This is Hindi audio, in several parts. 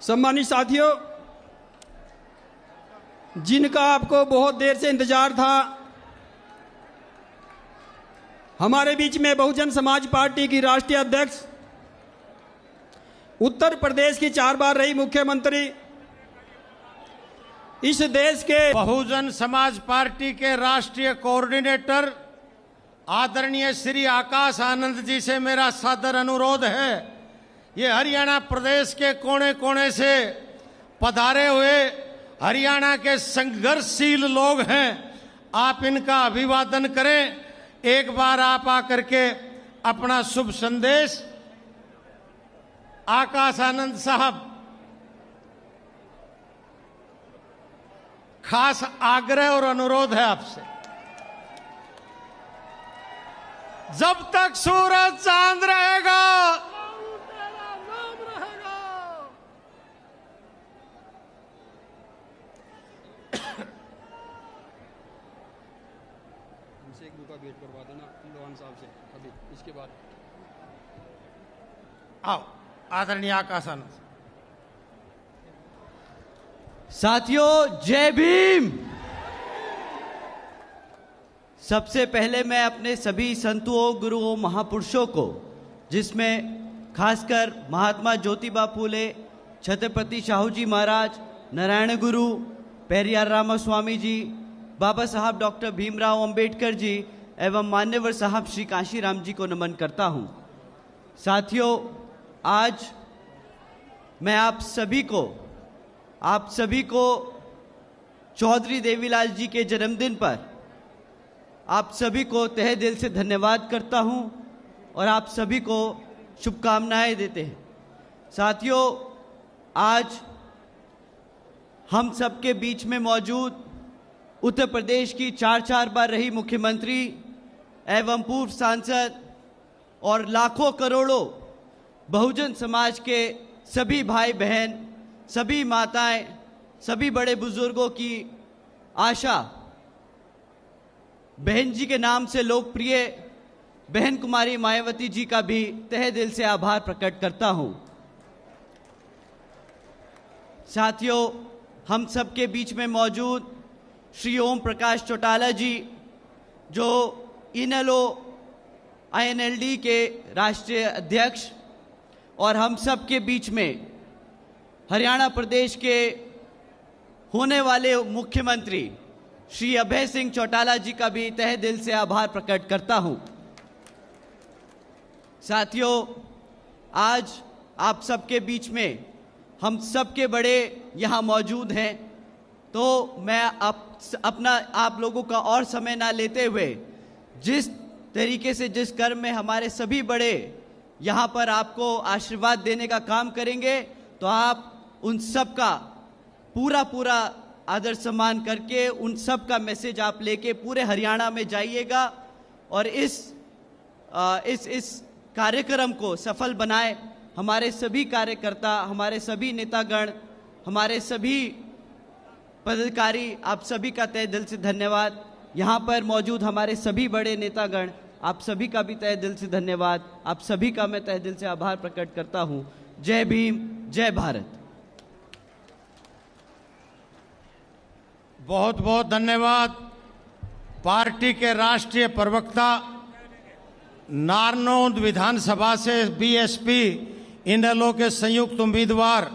सम्मानित साथियों, जिनका आपको बहुत देर से इंतजार था, हमारे बीच में बहुजन समाज पार्टी की राष्ट्रीय अध्यक्ष, उत्तर प्रदेश की 4 बार रही मुख्यमंत्री, इस देश के बहुजन समाज पार्टी के राष्ट्रीय कोऑर्डिनेटर आदरणीय श्री आकाश आनंद जी से मेरा सादर अनुरोध है। ये हरियाणा प्रदेश के कोने कोने से पधारे हुए हरियाणा के संघर्षशील लोग हैं, आप इनका अभिवादन करें। एक बार आप आकर के अपना शुभ संदेश। आकाश आनंद साहब, खास आग्रह और अनुरोध है आपसे, जब तक सूरज चांद रहेगा तेरा नाम रहेगा। हमसे एक बुका भेंट करवा देना लोहान साहब से अभी, इसके बाद आओ आदरणीय आकाश आनंद। साथियों, जय भीम। सबसे पहले मैं अपने सभी संतों, गुरुओं, महापुरुषों को, जिसमें खासकर महात्मा ज्योतिबा फूले, छत्रपति शाहू जी महाराज, नारायण गुरु, पेरियार रामास्वामी जी, बाबा साहब डॉक्टर भीमराव अंबेडकर जी एवं मान्यवर साहब श्री कांशीराम जी को नमन करता हूं। साथियों, आज मैं आप सभी को चौधरी देवीलाल जी के जन्मदिन पर आप सभी को तहे दिल से धन्यवाद करता हूं और आप सभी को शुभकामनाएं देते हैं। साथियों, आज हम सबके बीच में मौजूद उत्तर प्रदेश की 4 बार रही मुख्यमंत्री एवं पूर्व सांसद और लाखों करोड़ों बहुजन समाज के सभी भाई बहन, सभी माताएं, सभी बड़े बुजुर्गों की आशा, बहन जी के नाम से लोकप्रिय बहन कुमारी मायावती जी का भी तहे दिल से आभार प्रकट करता हूं। साथियों, हम सबके बीच में मौजूद श्री ओम प्रकाश चौटाला जी, जो इनेलो INLD के राष्ट्रीय अध्यक्ष, और हम सबके बीच में हरियाणा प्रदेश के होने वाले मुख्यमंत्री श्री अभय सिंह चौटाला जी का भी तहे दिल से आभार प्रकट करता हूं। साथियों, आज आप सबके बीच में हम सबके बड़े यहाँ मौजूद हैं, तो मैं आप लोगों का और समय ना लेते हुए, जिस तरीके से जिस कर्म में हमारे सभी बड़े यहाँ पर आपको आशीर्वाद देने का काम करेंगे, तो आप उन सब का पूरा आदर सम्मान करके उन सब का मैसेज आप लेके पूरे हरियाणा में जाइएगा और इस कार्यक्रम को सफल बनाए। हमारे सभी कार्यकर्ता, हमारे सभी नेतागण, हमारे सभी पदाधिकारी, आप सभी का तहे दिल से धन्यवाद। यहाँ पर मौजूद हमारे सभी बड़े नेतागण, आप सभी का भी तहे दिल से धन्यवाद। आप सभी का मैं तहे दिल से आभार प्रकट करता हूँ। जय भीम, जय भारत। बहुत बहुत धन्यवाद। पार्टी के राष्ट्रीय प्रवक्ता, नारनौंद विधानसभा से BSP इनेलो के संयुक्त उम्मीदवार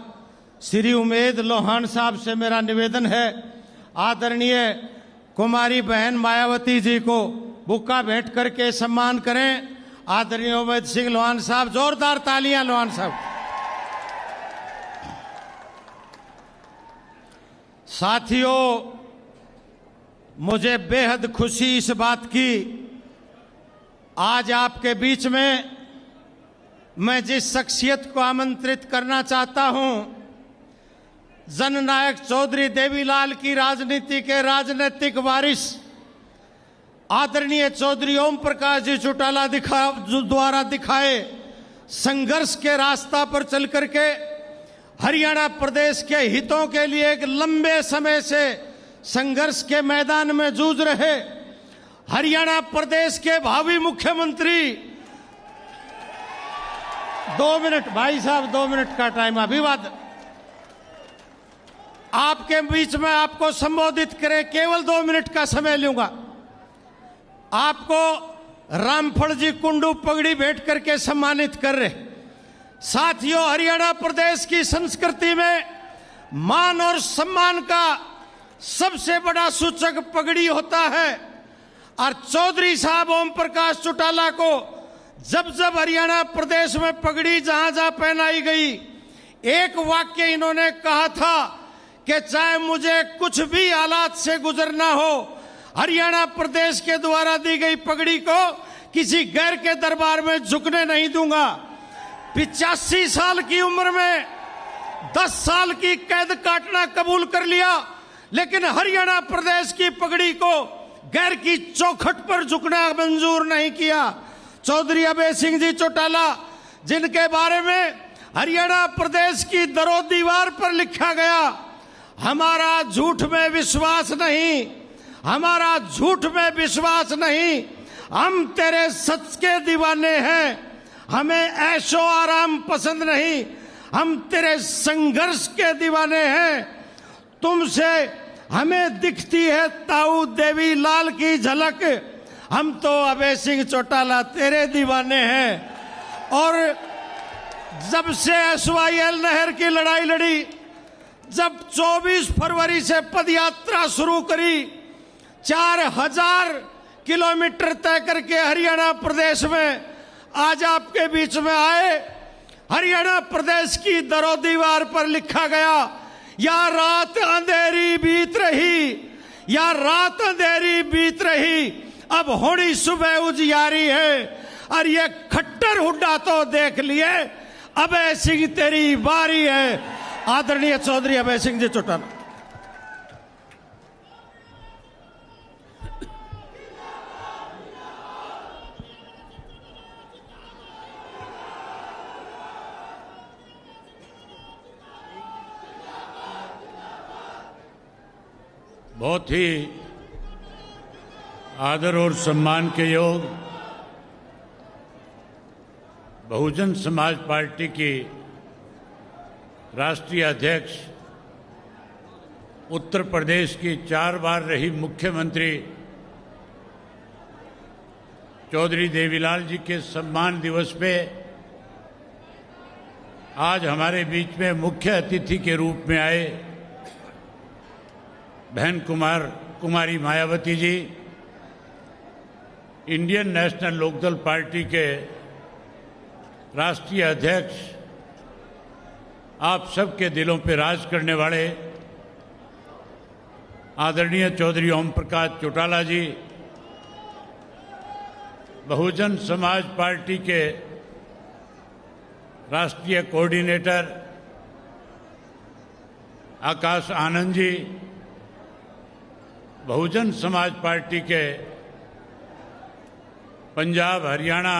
श्री उमेद लोहान साहब से मेरा निवेदन है, आदरणीय कुमारी बहन मायावती जी को बुक्का भेंट करके सम्मान करें। आदरणीय उमेद सिंह लोहान साहब, जोरदार तालियां लोहान साहब। साथियों, मुझे बेहद खुशी इस बात की, आज आपके बीच में मैं जिस शख्सियत को आमंत्रित करना चाहता हूं, जननायक चौधरी देवीलाल की राजनीति के राजनीतिक वारिस आदरणीय चौधरी ओम प्रकाश जी चौटाला द्वारा दिखाए संघर्ष के रास्ता पर चल करके हरियाणा प्रदेश के हितों के लिए एक लंबे समय से संघर्ष के मैदान में जूझ रहे हरियाणा प्रदेश के भावी मुख्यमंत्री 2 मिनट भाई साहब, 2 मिनट का टाइम। अभिवादन आपके बीच में आपको संबोधित करें, केवल 2 मिनट का समय लूंगा। आपको रामफल जी कुंडू पगड़ी भेंट करके सम्मानित कर रहे। साथियों, हरियाणा प्रदेश की संस्कृति में मान और सम्मान का सबसे बड़ा सूचक पगड़ी होता है। और चौधरी साहब ओम प्रकाश चौटाला को जब जब हरियाणा प्रदेश में पगड़ी जहां जहां पहनाई गई, एक वाक्य इन्होंने कहा था कि चाहे मुझे कुछ भी हालात से गुजरना हो, हरियाणा प्रदेश के द्वारा दी गई पगड़ी को किसी गैर के दरबार में झुकने नहीं दूंगा। 85 साल की उम्र में 10 साल की कैद काटना कबूल कर लिया, लेकिन हरियाणा प्रदेश की पगड़ी को गैर की चौखट पर झुकना मंजूर नहीं किया। चौधरी अभय सिंह जी चौटाला, जिनके बारे में हरियाणा प्रदेश की दरो दीवार पर लिखा गया, हमारा झूठ में विश्वास नहीं, हमारा झूठ में विश्वास नहीं, हम तेरे सच के दीवाने हैं, हमें ऐशो आराम पसंद नहीं, हम तेरे संघर्ष के दीवाने हैं। तुमसे हमें दिखती है ताऊ देवी लाल की झलक, हम तो अभय सिंह चौटाला तेरे दीवाने हैं। और जब से SYL नहर की लड़ाई लड़ी, जब 24 फरवरी से पदयात्रा शुरू करी, 4000 किलोमीटर तय करके हरियाणा प्रदेश में आज आपके बीच में आए, हरियाणा प्रदेश की दरो दीवार पर लिखा गया, या रात अंधेरी बीत रही, या रात अंधेरी बीत रही, अब होनी सुबह उजियारी है। और ये खट्टर हुड्डा तो देख लिए, अभय सिंह तेरी बारी है। आदरणीय चौधरी अभय सिंह जी चौटाला। बहुत ही आदर और सम्मान के योग बहुजन समाज पार्टी की राष्ट्रीय अध्यक्ष, उत्तर प्रदेश की 4 बार रही मुख्यमंत्री चौधरी देवीलाल जी के सम्मान दिवस पे आज हमारे बीच में मुख्य अतिथि के रूप में आए बहन कुमारी Mayawati ji, Indian national Lokdal party के राष्ट्रीय अध्यक्ष, आप सबके दिलों पे राज करने वाले आदरणीय चौधरी ओम प्रकाश चौटाला जी, बहुजन समाज पार्टी के राष्ट्रीय कोऑर्डिनेटर आकाश आनंद जी, बहुजन समाज पार्टी के पंजाब, हरियाणा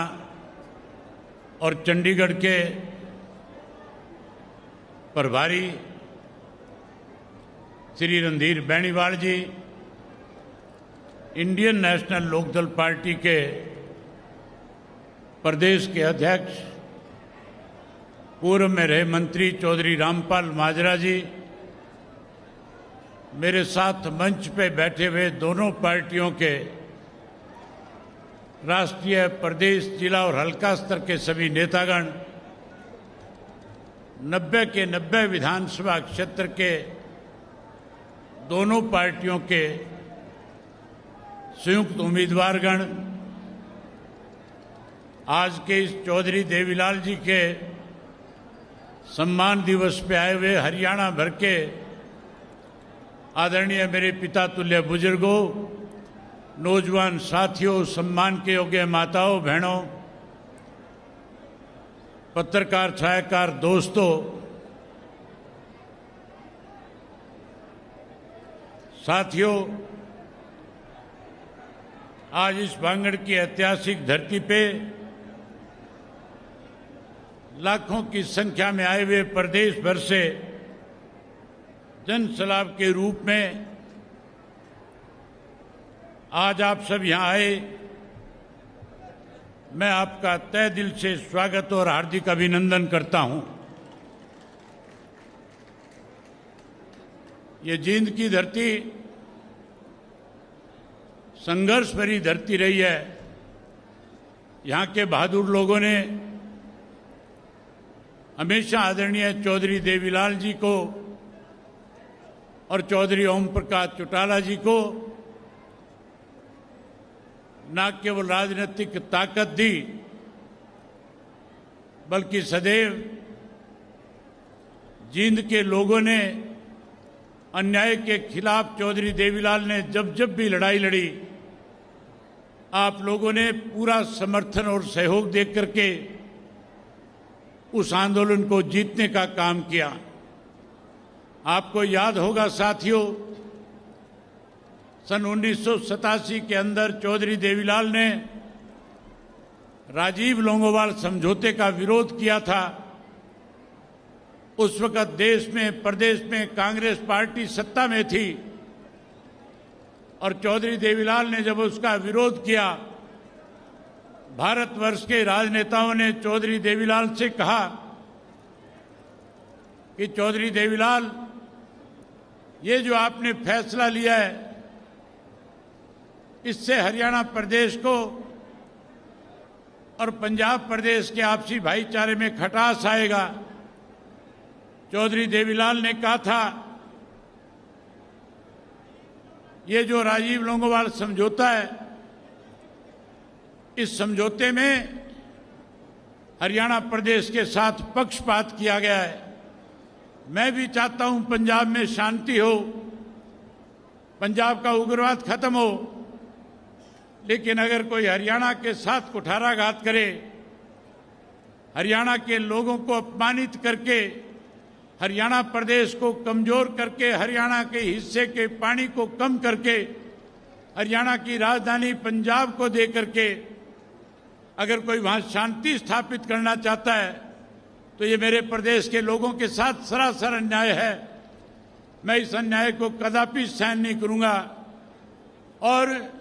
और चंडीगढ़ के प्रभारी श्री रणधीर बेनीवाल जी, इंडियन नेशनल लोकदल पार्टी के प्रदेश के अध्यक्ष, पूर्व में रहे मंत्री चौधरी रामपाल माजरा जी, मेरे साथ मंच पे बैठे हुए दोनों पार्टियों के राष्ट्रीय, प्रदेश, जिला और हल्का स्तर के सभी नेतागण, 90 के 90 विधानसभा क्षेत्र के दोनों पार्टियों के संयुक्त उम्मीदवारगण, आज के इस चौधरी देवीलाल जी के सम्मान दिवस पे आए हुए हरियाणा भर के आदरणीय मेरे पिता तुल्य बुजुर्गों, नौजवान साथियों, सम्मान के योग्य माताओं, बहनों, पत्रकार, छायाकार दोस्तों, साथियों, आज इस भांगड़ की ऐतिहासिक धरती पे लाखों की संख्या में आए हुए प्रदेश भर से जन सलाब के रूप में आज आप सब यहां आए, मैं आपका तहे दिल से स्वागत और हार्दिक अभिनंदन करता हूं। ये जींद की धरती संघर्ष भरी धरती रही है। यहाँ के बहादुर लोगों ने हमेशा आदरणीय चौधरी देवीलाल जी को और चौधरी ओम प्रकाश चौटाला जी को न केवल राजनीतिक ताकत दी, बल्कि सदैव जींद के लोगों ने अन्याय के खिलाफ चौधरी देवीलाल ने जब जब भी लड़ाई लड़ी, आप लोगों ने पूरा समर्थन और सहयोग देकर करके उस आंदोलन को जीतने का काम किया। आपको याद होगा साथियों, सन 1987 के अंदर चौधरी देवीलाल ने राजीव लोंगोवाल समझौते का विरोध किया था। उस वक्त देश में, प्रदेश में कांग्रेस पार्टी सत्ता में थी और चौधरी देवीलाल ने जब उसका विरोध किया, भारतवर्ष के राजनेताओं ने चौधरी देवीलाल से कहा कि चौधरी देवीलाल, ये जो आपने फैसला लिया है, इससे हरियाणा प्रदेश को और पंजाब प्रदेश के आपसी भाईचारे में खटास आएगा। चौधरी देवीलाल ने कहा था, ये जो राजीव लोंगोवाल समझौता है, इस समझौते में हरियाणा प्रदेश के साथ पक्षपात किया गया है। मैं भी चाहता हूं पंजाब में शांति हो, पंजाब का उग्रवाद खत्म हो, लेकिन अगर कोई हरियाणा के साथ कुठाराघात करे, हरियाणा के लोगों को अपमानित करके, हरियाणा प्रदेश को कमजोर करके, हरियाणा के हिस्से के पानी को कम करके, हरियाणा की राजधानी पंजाब को दे करके अगर कोई वहां शांति स्थापित करना चाहता है, तो ये मेरे प्रदेश के लोगों के साथ सरासर अन्याय है। मैं इस अन्याय को कदापि सहन नहीं करूंगा और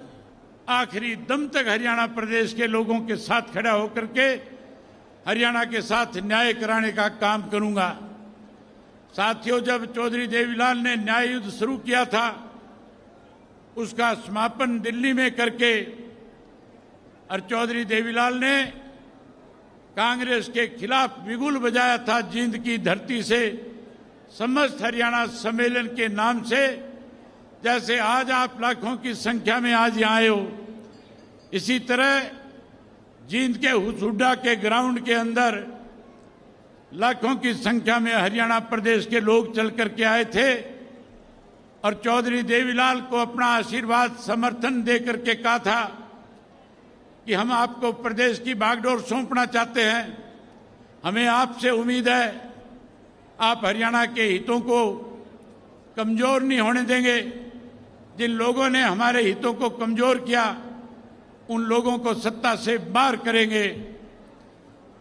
आखिरी दम तक हरियाणा प्रदेश के लोगों के साथ खड़ा होकर के हरियाणा के साथ न्याय कराने का काम करूंगा। साथियों, जब चौधरी देवीलाल ने न्याय युद्ध शुरू किया था, उसका समापन दिल्ली में करके और चौधरी देवीलाल ने कांग्रेस के खिलाफ बिगुल बजाया था जींद की धरती से, समस्त हरियाणा सम्मेलन के नाम से। जैसे आज आप लाखों की संख्या में आज यहां आए हो, इसी तरह जींद के हुसुड्डा के ग्राउंड के अंदर लाखों की संख्या में हरियाणा प्रदेश के लोग चल करके आए थे और चौधरी देवीलाल को अपना आशीर्वाद समर्थन दे करके कहा था कि हम आपको प्रदेश की बागडोर सौंपना चाहते हैं। हमें आपसे उम्मीद है आप हरियाणा के हितों को कमजोर नहीं होने देंगे। जिन लोगों ने हमारे हितों को कमजोर किया, उन लोगों को सत्ता से बाहर करेंगे।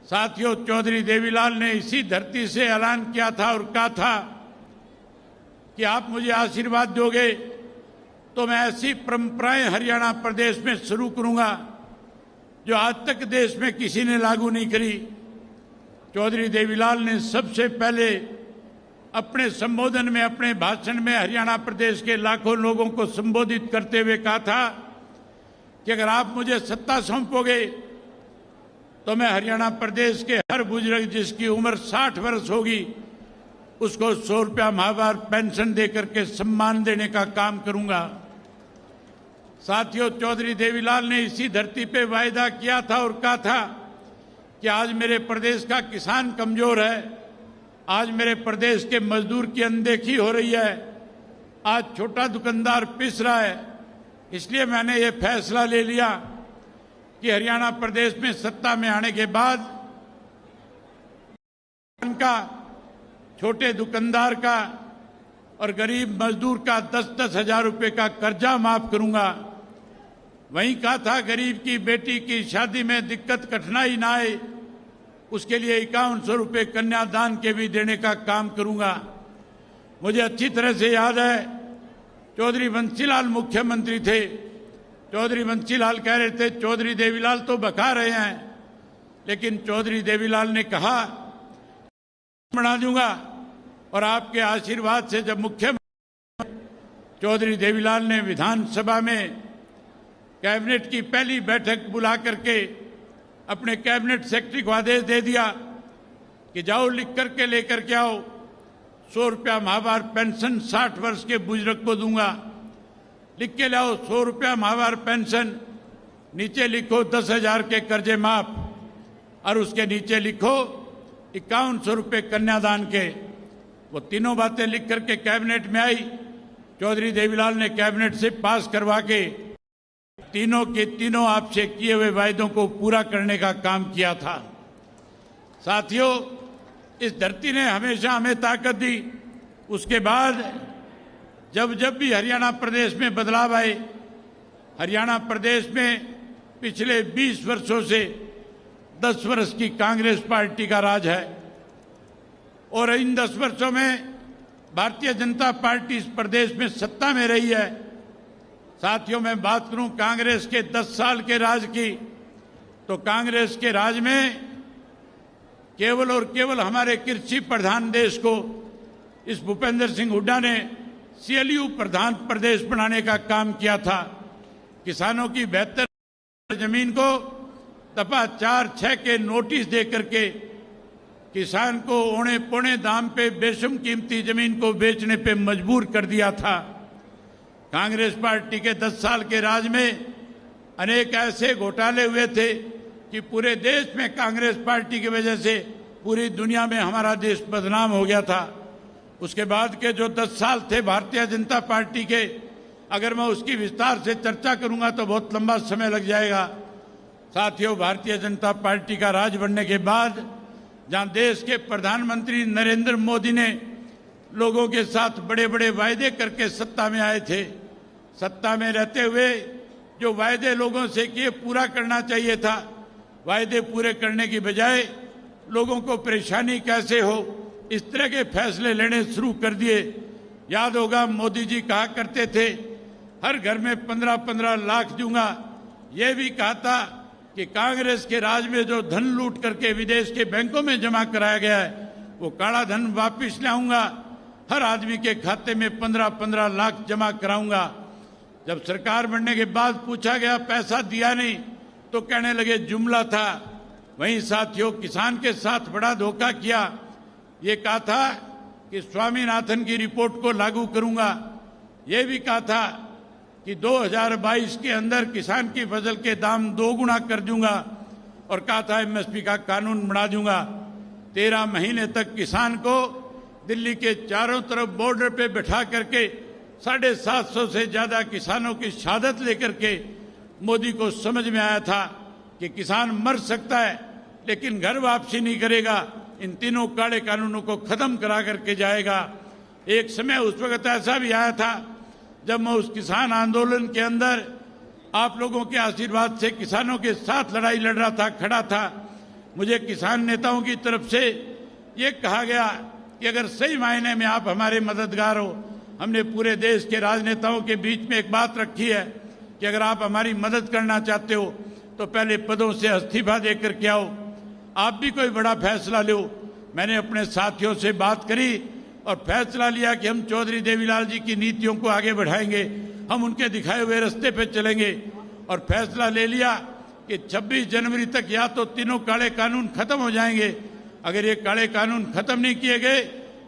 साथियों, चौधरी देवीलाल ने इसी धरती से ऐलान किया था और कहा था कि आप मुझे आशीर्वाद दोगे तो मैं ऐसी परंपराएं हरियाणा प्रदेश में शुरू करूंगा जो आज तक देश में किसी ने लागू नहीं करी। चौधरी देवीलाल ने सबसे पहले अपने संबोधन में, अपने भाषण में हरियाणा प्रदेश के लाखों लोगों को संबोधित करते हुए कहा था कि अगर आप मुझे सत्ता सौंपोगे तो मैं हरियाणा प्रदेश के हर बुजुर्ग जिसकी उम्र 60 वर्ष होगी उसको 100 रुपया माहवार पेंशन देकर के सम्मान देने का काम करूंगा। साथियों, चौधरी देवीलाल ने इसी धरती पे वायदा किया था और कहा था कि आज मेरे प्रदेश का किसान कमजोर है, आज मेरे प्रदेश के मजदूर की अनदेखी हो रही है, आज छोटा दुकानदार पिस रहा है। इसलिए मैंने ये फैसला ले लिया कि हरियाणा प्रदेश में सत्ता में आने के बाद उनका, छोटे दुकानदार का और गरीब मजदूर का 10-10 हजार रुपए का कर्जा माफ करूंगा। वहीं कहा था गरीब की बेटी की शादी में दिक्कत कठिनाई ना आए, उसके लिए 5100 रुपये कन्यादान के भी देने का काम करूंगा। मुझे अच्छी तरह से याद है, चौधरी बंसीलाल मुख्यमंत्री थे, चौधरी बंसीलाल कह रहे थे चौधरी देवीलाल तो बका रहे हैं, लेकिन चौधरी देवीलाल ने कहा बना दूंगा, और आपके आशीर्वाद से जब मुख्यमंत्री चौधरी देवीलाल ने विधानसभा में कैबिनेट की पहली बैठक बुला करके अपने कैबिनेट सेक्रेटरी को आदेश दे दिया कि जाओ लिख करके लेकर के आओ, 100 रुपया माहवार पेंशन 60 वर्ष के बुजुर्ग को दूंगा, लिख के लाओ 100 रुपया माहवार पेंशन, नीचे लिखो 10,000 के कर्जे माफ, और उसके नीचे लिखो 5100 रुपये कन्यादान के। वो तीनों बातें लिख करके कैबिनेट में आई। चौधरी देवीलाल ने कैबिनेट से पास करवा के तीनों के तीनों आपसे किए हुए वायदों को पूरा करने का काम किया था। साथियों, इस धरती ने हमेशा हमें ताकत दी। उसके बाद जब जब भी हरियाणा प्रदेश में बदलाव आए, हरियाणा प्रदेश में पिछले 20 वर्षों से 10 वर्ष की कांग्रेस पार्टी का राज है, और इन 10 वर्षों में भारतीय जनता पार्टी इस प्रदेश में सत्ता में रही है। साथियों, मैं बात करूं कांग्रेस के 10 साल के राज की, तो कांग्रेस के राज में केवल और केवल हमारे कृषि प्रधान देश को इस भूपेंद्र सिंह हुड्डा ने CLU प्रधान प्रदेश बनाने का काम किया था। किसानों की 72 जमीन को दफा 4-6 के नोटिस दे करके किसान को औने पौने दाम पे बेशम कीमती जमीन को बेचने पे मजबूर कर दिया था। कांग्रेस पार्टी के 10 साल के राज में अनेक ऐसे घोटाले हुए थे कि पूरे देश में कांग्रेस पार्टी की वजह से पूरी दुनिया में हमारा देश बदनाम हो गया था। उसके बाद के जो 10 साल थे भारतीय जनता पार्टी के, अगर मैं उसकी विस्तार से चर्चा करूंगा तो बहुत लंबा समय लग जाएगा। साथियों, भारतीय जनता पार्टी का राज बनने के बाद जहां देश के प्रधानमंत्री नरेंद्र मोदी ने लोगों के साथ बड़े बड़े वायदे करके सत्ता में आए थे, सत्ता में रहते हुए जो वायदे लोगों से किए पूरा करना चाहिए था, वायदे पूरे करने की बजाय लोगों को परेशानी कैसे हो इस तरह के फैसले लेने शुरू कर दिए। याद होगा मोदी जी कहा करते थे हर घर में 15-15 लाख दूंगा। ये भी कहा था कि कांग्रेस के राज में जो धन लूट करके विदेश के बैंकों में जमा कराया गया है वो काला धन वापिस लाऊंगा, हर आदमी के खाते में 15-15 लाख जमा कराऊंगा। जब सरकार बनने के बाद पूछा गया पैसा दिया नहीं तो कहने लगे जुमला था। वहीं साथियों, किसान के साथ बड़ा धोखा किया। ये कहा था कि स्वामीनाथन की रिपोर्ट को लागू करूंगा। ये भी कहा था कि 2022 के अंदर किसान की फसल के दाम 2 गुना कर दूंगा, और कहा था MSP का कानून बना दूंगा। 13 महीने तक किसान को दिल्ली के चारों तरफ बॉर्डर पे बिठा करके 750 से ज्यादा किसानों की शहादत लेकर के मोदी को समझ में आया था कि किसान मर सकता है लेकिन घर वापसी नहीं करेगा, इन तीनों काले कानूनों को खत्म करा करके जाएगा। एक समय उस वक्त ऐसा भी आया था जब मैं उस किसान आंदोलन के अंदर आप लोगों के आशीर्वाद से किसानों के साथ लड़ाई लड़ रहा था, खड़ा था। मुझे किसान नेताओं की तरफ से ये कहा गया कि अगर सही मायने में आप हमारे मददगार हो, हमने पूरे देश के राजनेताओं के बीच में एक बात रखी है कि अगर आप हमारी मदद करना चाहते हो तो पहले पदों से इस्तीफा दे करके आओ, आप भी कोई बड़ा फैसला लो। मैंने अपने साथियों से बात करी और फैसला लिया कि हम चौधरी देवीलाल जी की नीतियों को आगे बढ़ाएंगे, हम उनके दिखाए हुए रास्ते पे चलेंगे। और फैसला ले लिया कि 26 जनवरी तक या तो तीनों काले कानून खत्म हो जाएंगे, अगर ये काले कानून खत्म नहीं किए गए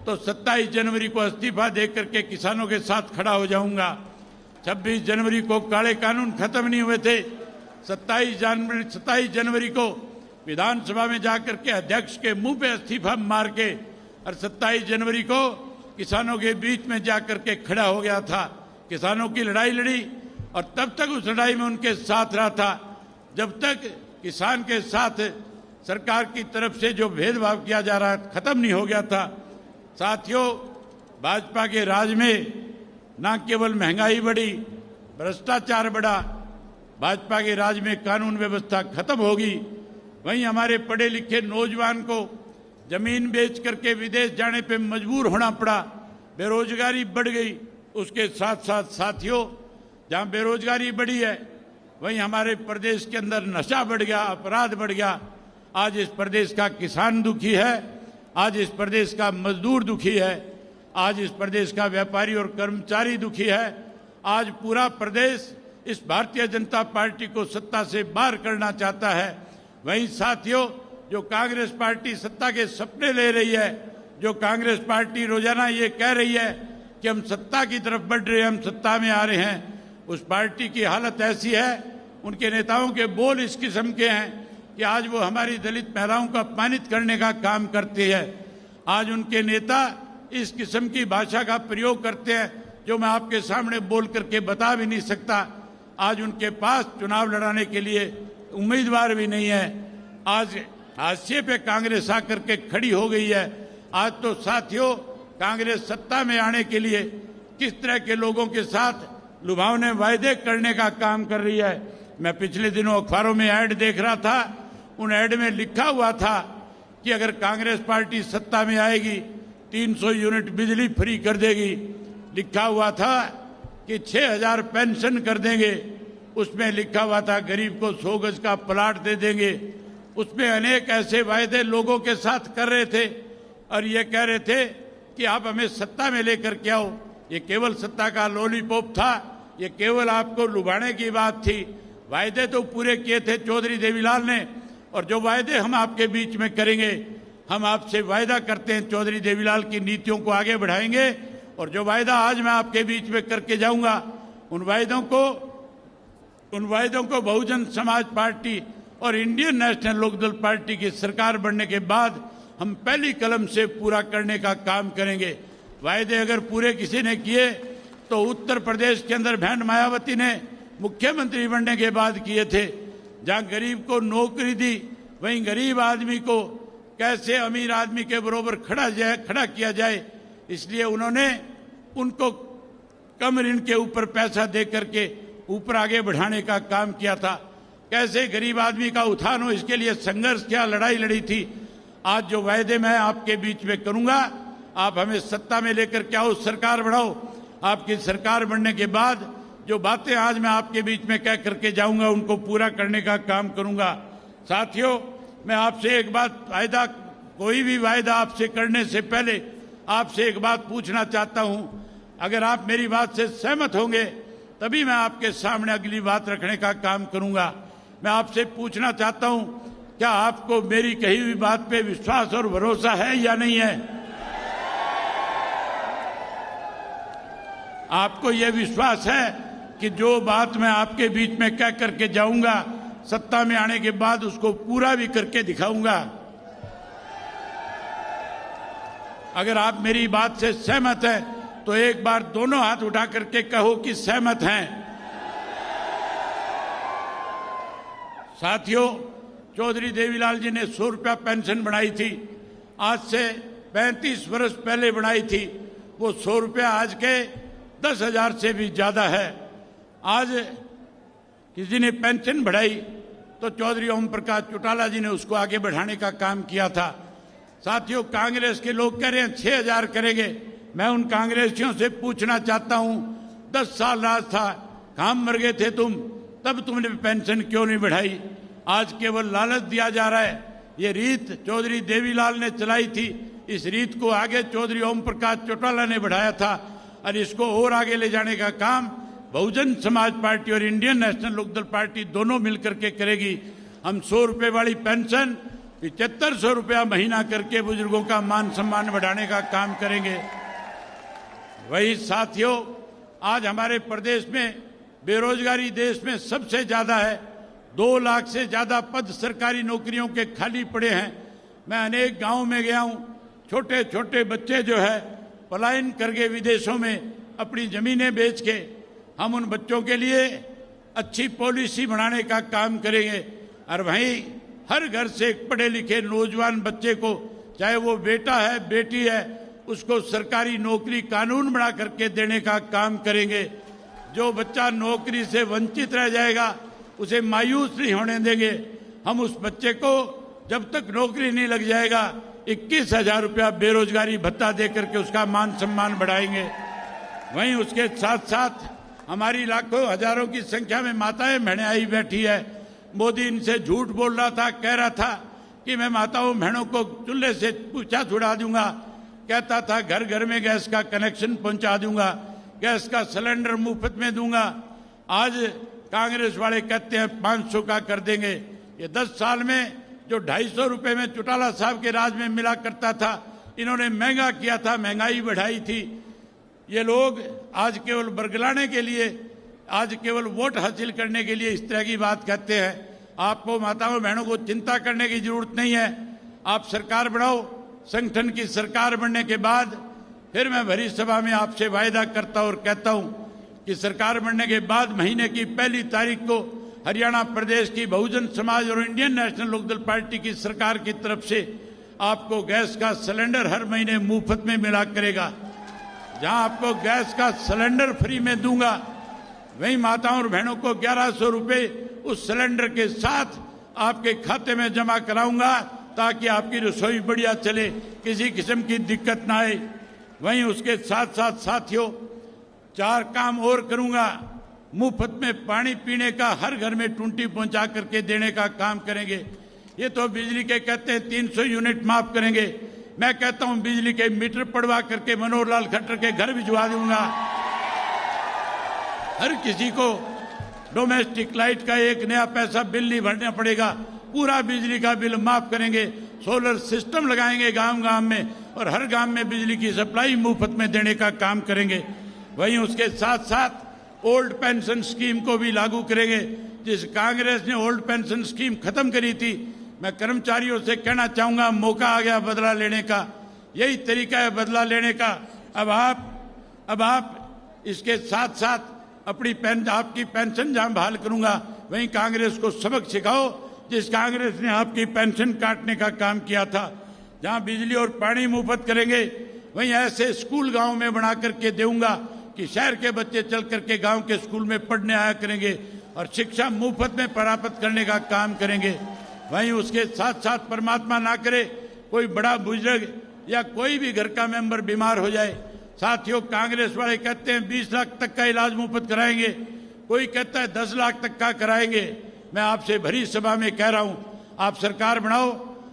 तो 27 जनवरी को इस्तीफा दे करके किसानों के साथ खड़ा हो जाऊंगा। 26 जनवरी को काले कानून खत्म नहीं हुए थे। 27 जनवरी को विधानसभा में जाकर के अध्यक्ष के मुंह पे इस्तीफा मार के और 27 जनवरी को किसानों के बीच में जाकर के खड़ा हो गया था, किसानों की लड़ाई लड़ी और तब तक उस लड़ाई में उनके साथ रहा था जब तक किसान के साथ सरकार की तरफ से जो भेदभाव किया जा रहा है खत्म नहीं हो गया था। साथियों, भाजपा के राज में न केवल महंगाई बढ़ी, भ्रष्टाचार बढ़ा, भाजपा के राज में कानून व्यवस्था खत्म होगी। वहीं हमारे पढ़े लिखे नौजवान को जमीन बेच करके विदेश जाने पे मजबूर होना पड़ा, बेरोजगारी बढ़ गई। उसके साथ साथ साथियों, जहां बेरोजगारी बढ़ी है वहीं हमारे प्रदेश के अंदर नशा बढ़ गया, अपराध बढ़ गया। आज इस प्रदेश का किसान दुखी है, आज इस प्रदेश का मजदूर दुखी है, आज इस प्रदेश का व्यापारी और कर्मचारी दुखी है। आज पूरा प्रदेश इस भारतीय जनता पार्टी को सत्ता से बाहर करना चाहता है। वहीं साथियों, जो कांग्रेस पार्टी सत्ता के सपने ले रही है, जो कांग्रेस पार्टी रोजाना ये कह रही है कि हम सत्ता की तरफ बढ़ रहे हैं, हम सत्ता में आ रहे हैं, उस पार्टी की हालत ऐसी है, उनके नेताओं के बोल इस किस्म के हैं कि आज वो हमारी दलित महिलाओं को अपमानित करने का काम करते हैं। आज उनके नेता इस किस्म की भाषा का प्रयोग करते हैं जो मैं आपके सामने बोल करके बता भी नहीं सकता। आज उनके पास चुनाव लड़ाने के लिए उम्मीदवार भी नहीं है। आज हाशिए पे कांग्रेस आकर के खड़ी हो गई है। आज तो साथियों, कांग्रेस सत्ता में आने के लिए किस तरह के लोगों के साथ लुभावने वायदे करने का काम कर रही है। मैं पिछले दिनों अखबारों में ऐड देख रहा था, उन ऐड में लिखा हुआ था कि अगर कांग्रेस पार्टी सत्ता में आएगी 300 यूनिट बिजली फ्री कर देगी। लिखा हुआ था कि 6000 पेंशन कर देंगे। उसमें लिखा हुआ था गरीब को 100 गज का प्लाट दे देंगे। उसमें अनेक ऐसे वायदे लोगों के साथ कर रहे थे और ये कह रहे थे कि आप हमें सत्ता में लेकर के आओ। ये केवल सत्ता का लॉलीपॉप था, ये केवल आपको लुभाने की बात थी। वायदे तो पूरे किए थे चौधरी देवीलाल ने, और जो वायदे हम आपके बीच में करेंगे, हम आपसे वायदा करते हैं चौधरी देवीलाल की नीतियों को आगे बढ़ाएंगे। और जो वायदा आज मैं आपके बीच में करके जाऊंगा, उन वायदों को बहुजन समाज पार्टी और इंडियन नेशनल लोकदल पार्टी की सरकार बनने के बाद हम पहली कलम से पूरा करने का काम करेंगे। वायदे अगर पूरे किसी ने किए तो उत्तर प्रदेश के अंदर बहन मायावती ने मुख्यमंत्री बनने के बाद किए थे। जहां गरीब को नौकरी दी, वहीं गरीब आदमी को कैसे अमीर आदमी के बरोबर खड़ा किया जाए, इसलिए उन्होंने उनको कम ऋण के ऊपर पैसा दे करके ऊपर आगे बढ़ाने का काम किया था। कैसे गरीब आदमी का उत्थान हो, इसके लिए संघर्ष किया, लड़ाई लड़ी थी। आज जो वायदे मैं आपके बीच में करूंगा, आप हमें सत्ता में लेकर के आओ, सरकार बढ़ाओ। आपकी सरकार बनने के बाद जो बातें आज मैं आपके बीच में कह करके जाऊंगा, उनको पूरा करने का काम करूंगा। साथियों, मैं आपसे एक बात वायदा, कोई भी वायदा आपसे करने से पहले आपसे एक बात पूछना चाहता हूं। अगर आप मेरी बात से सहमत होंगे तभी मैं आपके सामने अगली बात रखने का काम करूंगा। मैं आपसे पूछना चाहता हूं, क्या आपको मेरी कही हुई बात पे विश्वास और भरोसा है या नहीं है? आपको यह विश्वास है कि जो बात मैं आपके बीच में कह करके जाऊंगा, सत्ता में आने के बाद उसको पूरा भी करके दिखाऊंगा? अगर आप मेरी बात से सहमत हैं तो एक बार दोनों हाथ उठा करके कहो कि सहमत हैं। साथियों, चौधरी देवीलाल जी ने 100 रुपया पेंशन बढ़ाई थी, आज से 35 वर्ष पहले बढ़ाई थी। वो 100 रुपया आज के 10,000 से भी ज्यादा है। आज किसी ने पेंशन बढ़ाई तो चौधरी ओम प्रकाश चौटाला जी ने उसको आगे बढ़ाने का काम किया था। साथियों, कांग्रेस के लोग कह रहे हैं 6,000 करेंगे। मैं उन कांग्रेसियों से पूछना चाहता हूं, 10 साल राज था, काम मर गए थे तुम, तब तुमने पेंशन क्यों नहीं बढ़ाई? आज केवल लालच दिया जा रहा है। ये रीत चौधरी देवीलाल ने चलाई थी, इस रीत को आगे चौधरी ओम प्रकाश चौटाला ने बढ़ाया था, और इसको और आगे ले जाने का काम बहुजन समाज पार्टी और इंडियन नेशनल लोकदल पार्टी दोनों मिलकर के करेगी। हम 100 रुपए वाली पेंशन 7500 रुपया महीना करके बुजुर्गों का मान सम्मान बढ़ाने का काम करेंगे। वही साथियों, आज हमारे प्रदेश में बेरोजगारी देश में सबसे ज्यादा है। 2 लाख से ज्यादा पद सरकारी नौकरियों के खाली पड़े हैं। मैं अनेक गांवों में गया हूं, छोटे छोटे बच्चे जो है पलायन करके विदेशों में अपनी जमीनें बेच के, हम उन बच्चों के लिए अच्छी पॉलिसी बनाने का काम करेंगे। और वहीं हर घर से एक पढ़े लिखे नौजवान बच्चे को, चाहे वो बेटा है बेटी है, उसको सरकारी नौकरी कानून बना करके देने का काम करेंगे। जो बच्चा नौकरी से वंचित रह जाएगा उसे मायूस नहीं होने देंगे। हम उस बच्चे को जब तक नौकरी नहीं लग जाएगा 21,000 रुपया बेरोजगारी भत्ता देकर के उसका मान सम्मान बढ़ाएंगे। वहीं उसके साथ साथ हमारी लाखों हजारों की संख्या में माताएं बहनें आई बैठी है। मोदी इनसे झूठ बोल रहा था, कह रहा था कि मैं माताओं बहनों को चूल्हे से पूछा छुड़ा दूंगा, कहता था घर घर में गैस का कनेक्शन पहुंचा दूंगा, गैस का सिलेंडर मुफ्त में दूंगा। आज कांग्रेस वाले कहते हैं 500 का कर देंगे। ये 10 साल में जो 250 रुपए में चौटाला साहब के राज में मिला करता था, इन्होंने महंगा किया था, महंगाई बढ़ाई थी। ये लोग आज केवल बरगलाने के लिए, आज केवल वोट हासिल करने के लिए इस तरह की बात कहते हैं। आपको माताओं बहनों को चिंता करने की जरूरत नहीं है। आप सरकार बनाओ। संगठन की सरकार बनने के बाद फिर मैं भरी सभा में आपसे वायदा करता और कहता हूं कि सरकार बनने के बाद महीने की 1 तारीख को हरियाणा प्रदेश की बहुजन समाज और इंडियन नेशनल लोकदल पार्टी की सरकार की तरफ से आपको गैस का सिलेंडर हर महीने मुफ्त में मिला करेगा। जहां आपको गैस का सिलेंडर फ्री में दूंगा, वहीं माताओं और बहनों को 1100 रुपए उस सिलेंडर के साथ आपके खाते में जमा कराऊंगा, ताकि आपकी रसोई बढ़िया चले, किसी किस्म की दिक्कत ना आए। वहीं उसके साथ साथ साथियों 4 काम और करूंगा। मुफ्त में पानी पीने का हर घर में टूंटी पहुंचा करके देने का काम करेंगे। ये तो बिजली के कहते हैं 300 यूनिट माफ करेंगे, मैं कहता हूं बिजली के मीटर पड़वा करके मनोहर लाल खट्टर के घर भिजवा दूंगा। हर किसी को डोमेस्टिक लाइट का 1 नया पैसा बिल नहीं भरना पड़ेगा, पूरा बिजली का बिल माफ करेंगे। सोलर सिस्टम लगाएंगे गांव गांव में और हर गांव में बिजली की सप्लाई मुफ्त में देने का काम करेंगे। वहीं उसके साथ साथ ओल्ड पेंशन स्कीम को भी लागू करेंगे। जिस कांग्रेस ने ओल्ड पेंशन स्कीम खत्म करी थी, मैं कर्मचारियों से कहना चाहूंगा, मौका आ गया बदला लेने का। यही तरीका है बदला लेने का। अब आप इसके साथ साथ आपकी पेंशन जहां बहाल करूंगा, वहीं कांग्रेस को सबक सिखाओ जिस कांग्रेस ने आपकी पेंशन काटने का काम किया था। जहां बिजली और पानी मुफ्त करेंगे, वहीं ऐसे स्कूल गांव में बना करके दूंगा कि शहर के बच्चे चल करके गांव के स्कूल में पढ़ने आया करेंगे और शिक्षा मुफ्त में प्राप्त करने का काम करेंगे। वहीं उसके साथ साथ परमात्मा ना करे कोई बड़ा बुजुर्ग या कोई भी घर का मेंबर बीमार हो जाए, साथियों कांग्रेस वाले कहते हैं 20 लाख तक का इलाज मुफ्त कराएंगे, कोई कहता है 10 लाख तक का कराएंगे। मैं आपसे भरी सभा में कह रहा हूं, आप सरकार बनाओ।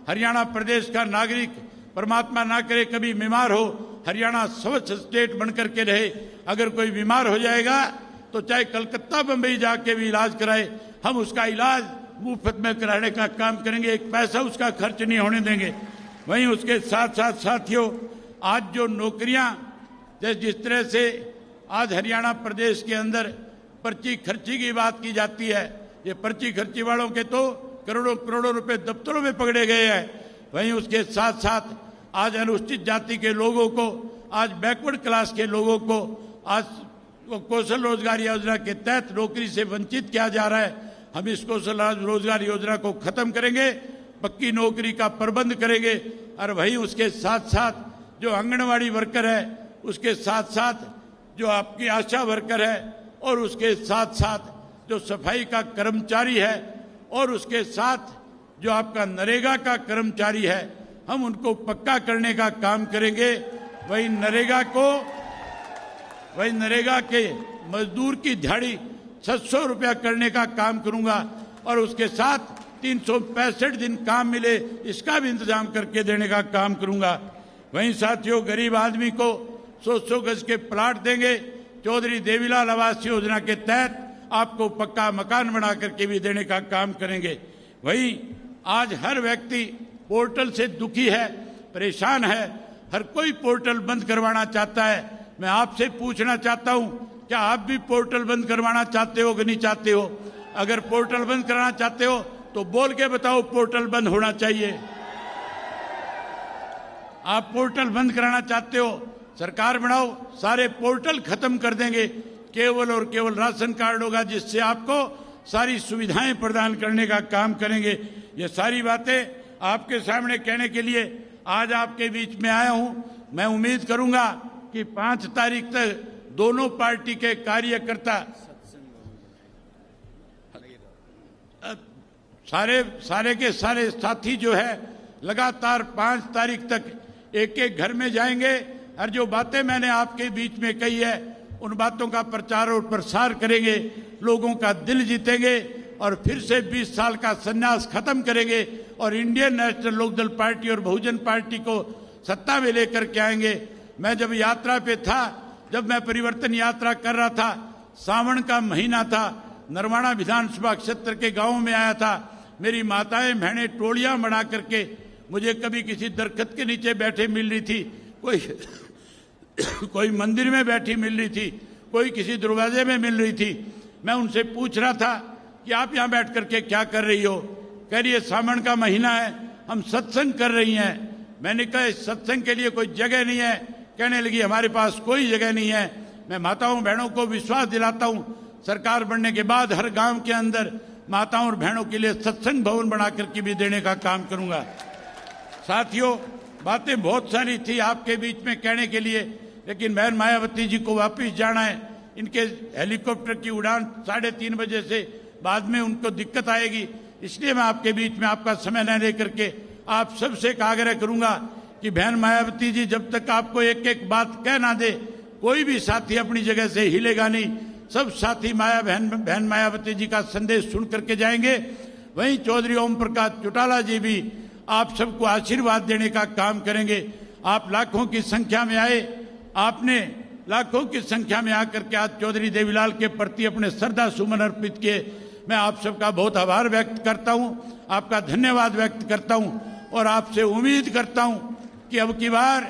हरियाणा प्रदेश का नागरिक परमात्मा ना करे कभी बीमार हो, हरियाणा स्वच्छ स्टेट बनकर के रहे। अगर कोई बीमार हो जाएगा तो चाहे कलकत्ता बंबई जाके भी इलाज कराए, हम उसका इलाज मुफ्त में कराने का काम करेंगे, 1 पैसा उसका खर्च नहीं होने देंगे। वहीं उसके साथ साथ साथियों, आज जो नौकरियां जिस तरह से आज हरियाणा प्रदेश के अंदर पर्ची खर्ची की बात की जाती है, ये पर्ची खर्ची वालों के तो करोड़ों करोड़ों रुपए दफ्तरों में पकड़े गए हैं। वहीं उसके साथ साथ आज अनुसूचित जाति के लोगों को, आज बैकवर्ड क्लास के लोगों को आज कौशल रोजगार योजना के तहत नौकरी से वंचित किया जा रहा है। हम इस कौशल रोजगार योजना को खत्म करेंगे, पक्की नौकरी का प्रबंध करेंगे। और वहीं उसके साथ साथ जो आंगनवाड़ी वर्कर है, उसके साथ साथ जो आपकी आशा वर्कर है, और उसके साथ साथ जो सफाई का कर्मचारी है, और उसके साथ जो आपका नरेगा का कर्मचारी है, हम उनको पक्का करने का काम करेंगे। वहीं नरेगा के मजदूर की दिहाड़ी 700 रुपया करने का काम करूंगा, और उसके साथ 365 दिन काम मिले इसका भी इंतजाम करके देने का काम करूंगा। वहीं साथियों, गरीब आदमी को 100 गज के प्लाट देंगे। चौधरी देवीलाल आवास योजना के तहत आपको पक्का मकान बना करके भी देने का काम करेंगे। वहीं आज हर व्यक्ति पोर्टल से दुखी है, परेशान है, हर कोई पोर्टल बंद करवाना चाहता है। मैं आपसे पूछना चाहता हूं, क्या आप भी पोर्टल बंद करवाना चाहते हो कि नहीं चाहते हो? अगर पोर्टल बंद कराना चाहते हो तो बोल के बताओ पोर्टल बंद होना चाहिए। आप पोर्टल बंद कराना चाहते हो, सरकार बनाओ, सारे पोर्टल खत्म कर देंगे। केवल और केवल राशन कार्ड होगा, जिससे आपको सारी सुविधाएं प्रदान करने का काम करेंगे। ये सारी बातें आपके सामने कहने के लिए आज आपके बीच में आया हूं। मैं उम्मीद करूंगा कि 5 तारीख तक दोनों पार्टी के कार्यकर्ता सारे के सारे साथी जो है लगातार 5 तारीख तक एक एक घर में जाएंगे, और जो बातें मैंने आपके बीच में कही है उन बातों का प्रचार और प्रसार करेंगे, लोगों का दिल जीतेंगे और फिर से 20 साल का संन्यास खत्म करेंगे और इंडियन नेशनल लोकदल पार्टी और बहुजन पार्टी को सत्ता में लेकर के आएंगे। मैं जब यात्रा पे था, जब मैं परिवर्तन यात्रा कर रहा था, सावन का महीना था, नरवाना विधानसभा क्षेत्र के गांव में आया था। मेरी माताएं बहनें टोलियां बना करके मुझे कभी किसी दरख्त के नीचे बैठे मिल रही थी, कोई मंदिर में बैठी मिल रही थी, कोई किसी दरवाजे में मिल रही थी। मैं उनसे पूछ रहा था कि आप यहाँ बैठ करके क्या कर रही हो? कह रही है सावन का महीना है, हम सत्संग कर रही हैं। मैंने कहा इस सत्संग के लिए कोई जगह नहीं है। कहने लगी हमारे पास कोई जगह नहीं है। मैं माताओं बहनों को विश्वास दिलाता हूँ, सरकार बनने के बाद हर गांव के अंदर माताओं और बहनों के लिए सत्संग भवन बना करके भी देने का काम करूंगा। साथियों, बातें बहुत सारी थी आपके बीच में कहने के लिए, लेकिन बहन मायावती जी को वापस जाना है। इनके हेलीकॉप्टर की उड़ान 3:30 बजे से बाद में उनको दिक्कत आएगी, इसलिए मैं आपके बीच में आपका समय न लेकर के आप सबसे एक आग्रह करूंगा कि बहन मायावती जी जब तक आपको एक एक बात कह ना दे, कोई भी साथी अपनी जगह से हिलेगा नहीं। सब साथी बहन मायावती जी का संदेश सुन करके जाएंगे। वहीं चौधरी ओम प्रकाश चौटाला जी भी आप सबको आशीर्वाद देने का काम करेंगे। आप लाखों की संख्या में आए, आपने लाखों की संख्या में आकर के आज चौधरी देवीलाल के प्रति अपने श्रद्धा सुमन अर्पित किए। मैं आप सबका बहुत आभार व्यक्त करता हूं, आपका धन्यवाद व्यक्त करता हूं और आपसे उम्मीद करता हूं कि अब की बार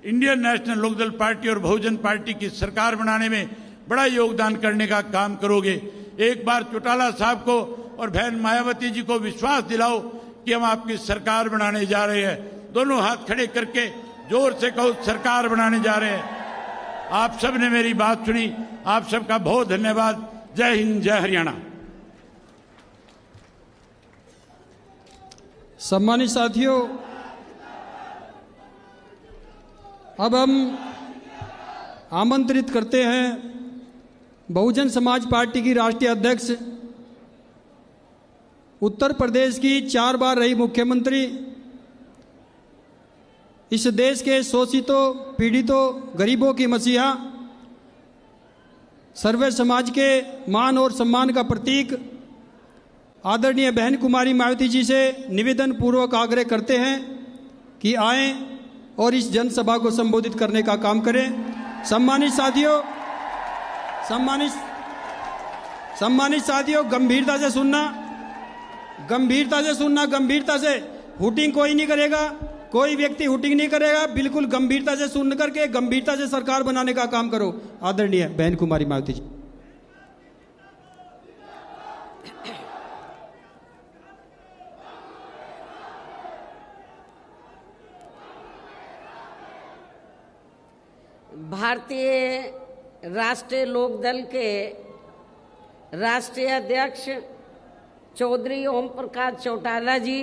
इंडियन नेशनल लोकदल पार्टी और बहुजन पार्टी की सरकार बनाने में बड़ा योगदान करने का काम करोगे। एक बार चौटाला साहब को और बहन मायावती जी को विश्वास दिलाओ कि हम आपकी सरकार बनाने जा रहे हैं। दोनों हाथ खड़े करके जोर से कहो सरकार बनाने जा रहे हैं। आप सब ने मेरी बात सुनी, आप सबका बहुत धन्यवाद। जय हिंद, जय हरियाणा। सम्मानित साथियों, अब हम आमंत्रित करते हैं बहुजन समाज पार्टी की राष्ट्रीय अध्यक्ष, उत्तर प्रदेश की 4 बार रही मुख्यमंत्री, इस देश के शोषितों, पीड़ितों, गरीबों की मसीहा, सर्वे समाज के मान और सम्मान का प्रतीक आदरणीय बहन कुमारी मायावती जी से निवेदन पूर्वक आग्रह करते हैं कि आएं और इस जनसभा को संबोधित करने का काम करें। सम्मानित साथियों, गंभीरता से सुनना, गंभीरता से। हुटिंग कोई नहीं करेगा, कोई व्यक्ति हुटिंग नहीं करेगा। बिल्कुल गंभीरता से सुन करके गंभीरता से सरकार बनाने का काम करो। आदरणीय बहन कुमारी मायावती जी। भारतीय राष्ट्रीय लोकदल के राष्ट्रीय अध्यक्ष चौधरी ओम प्रकाश चौटाला जी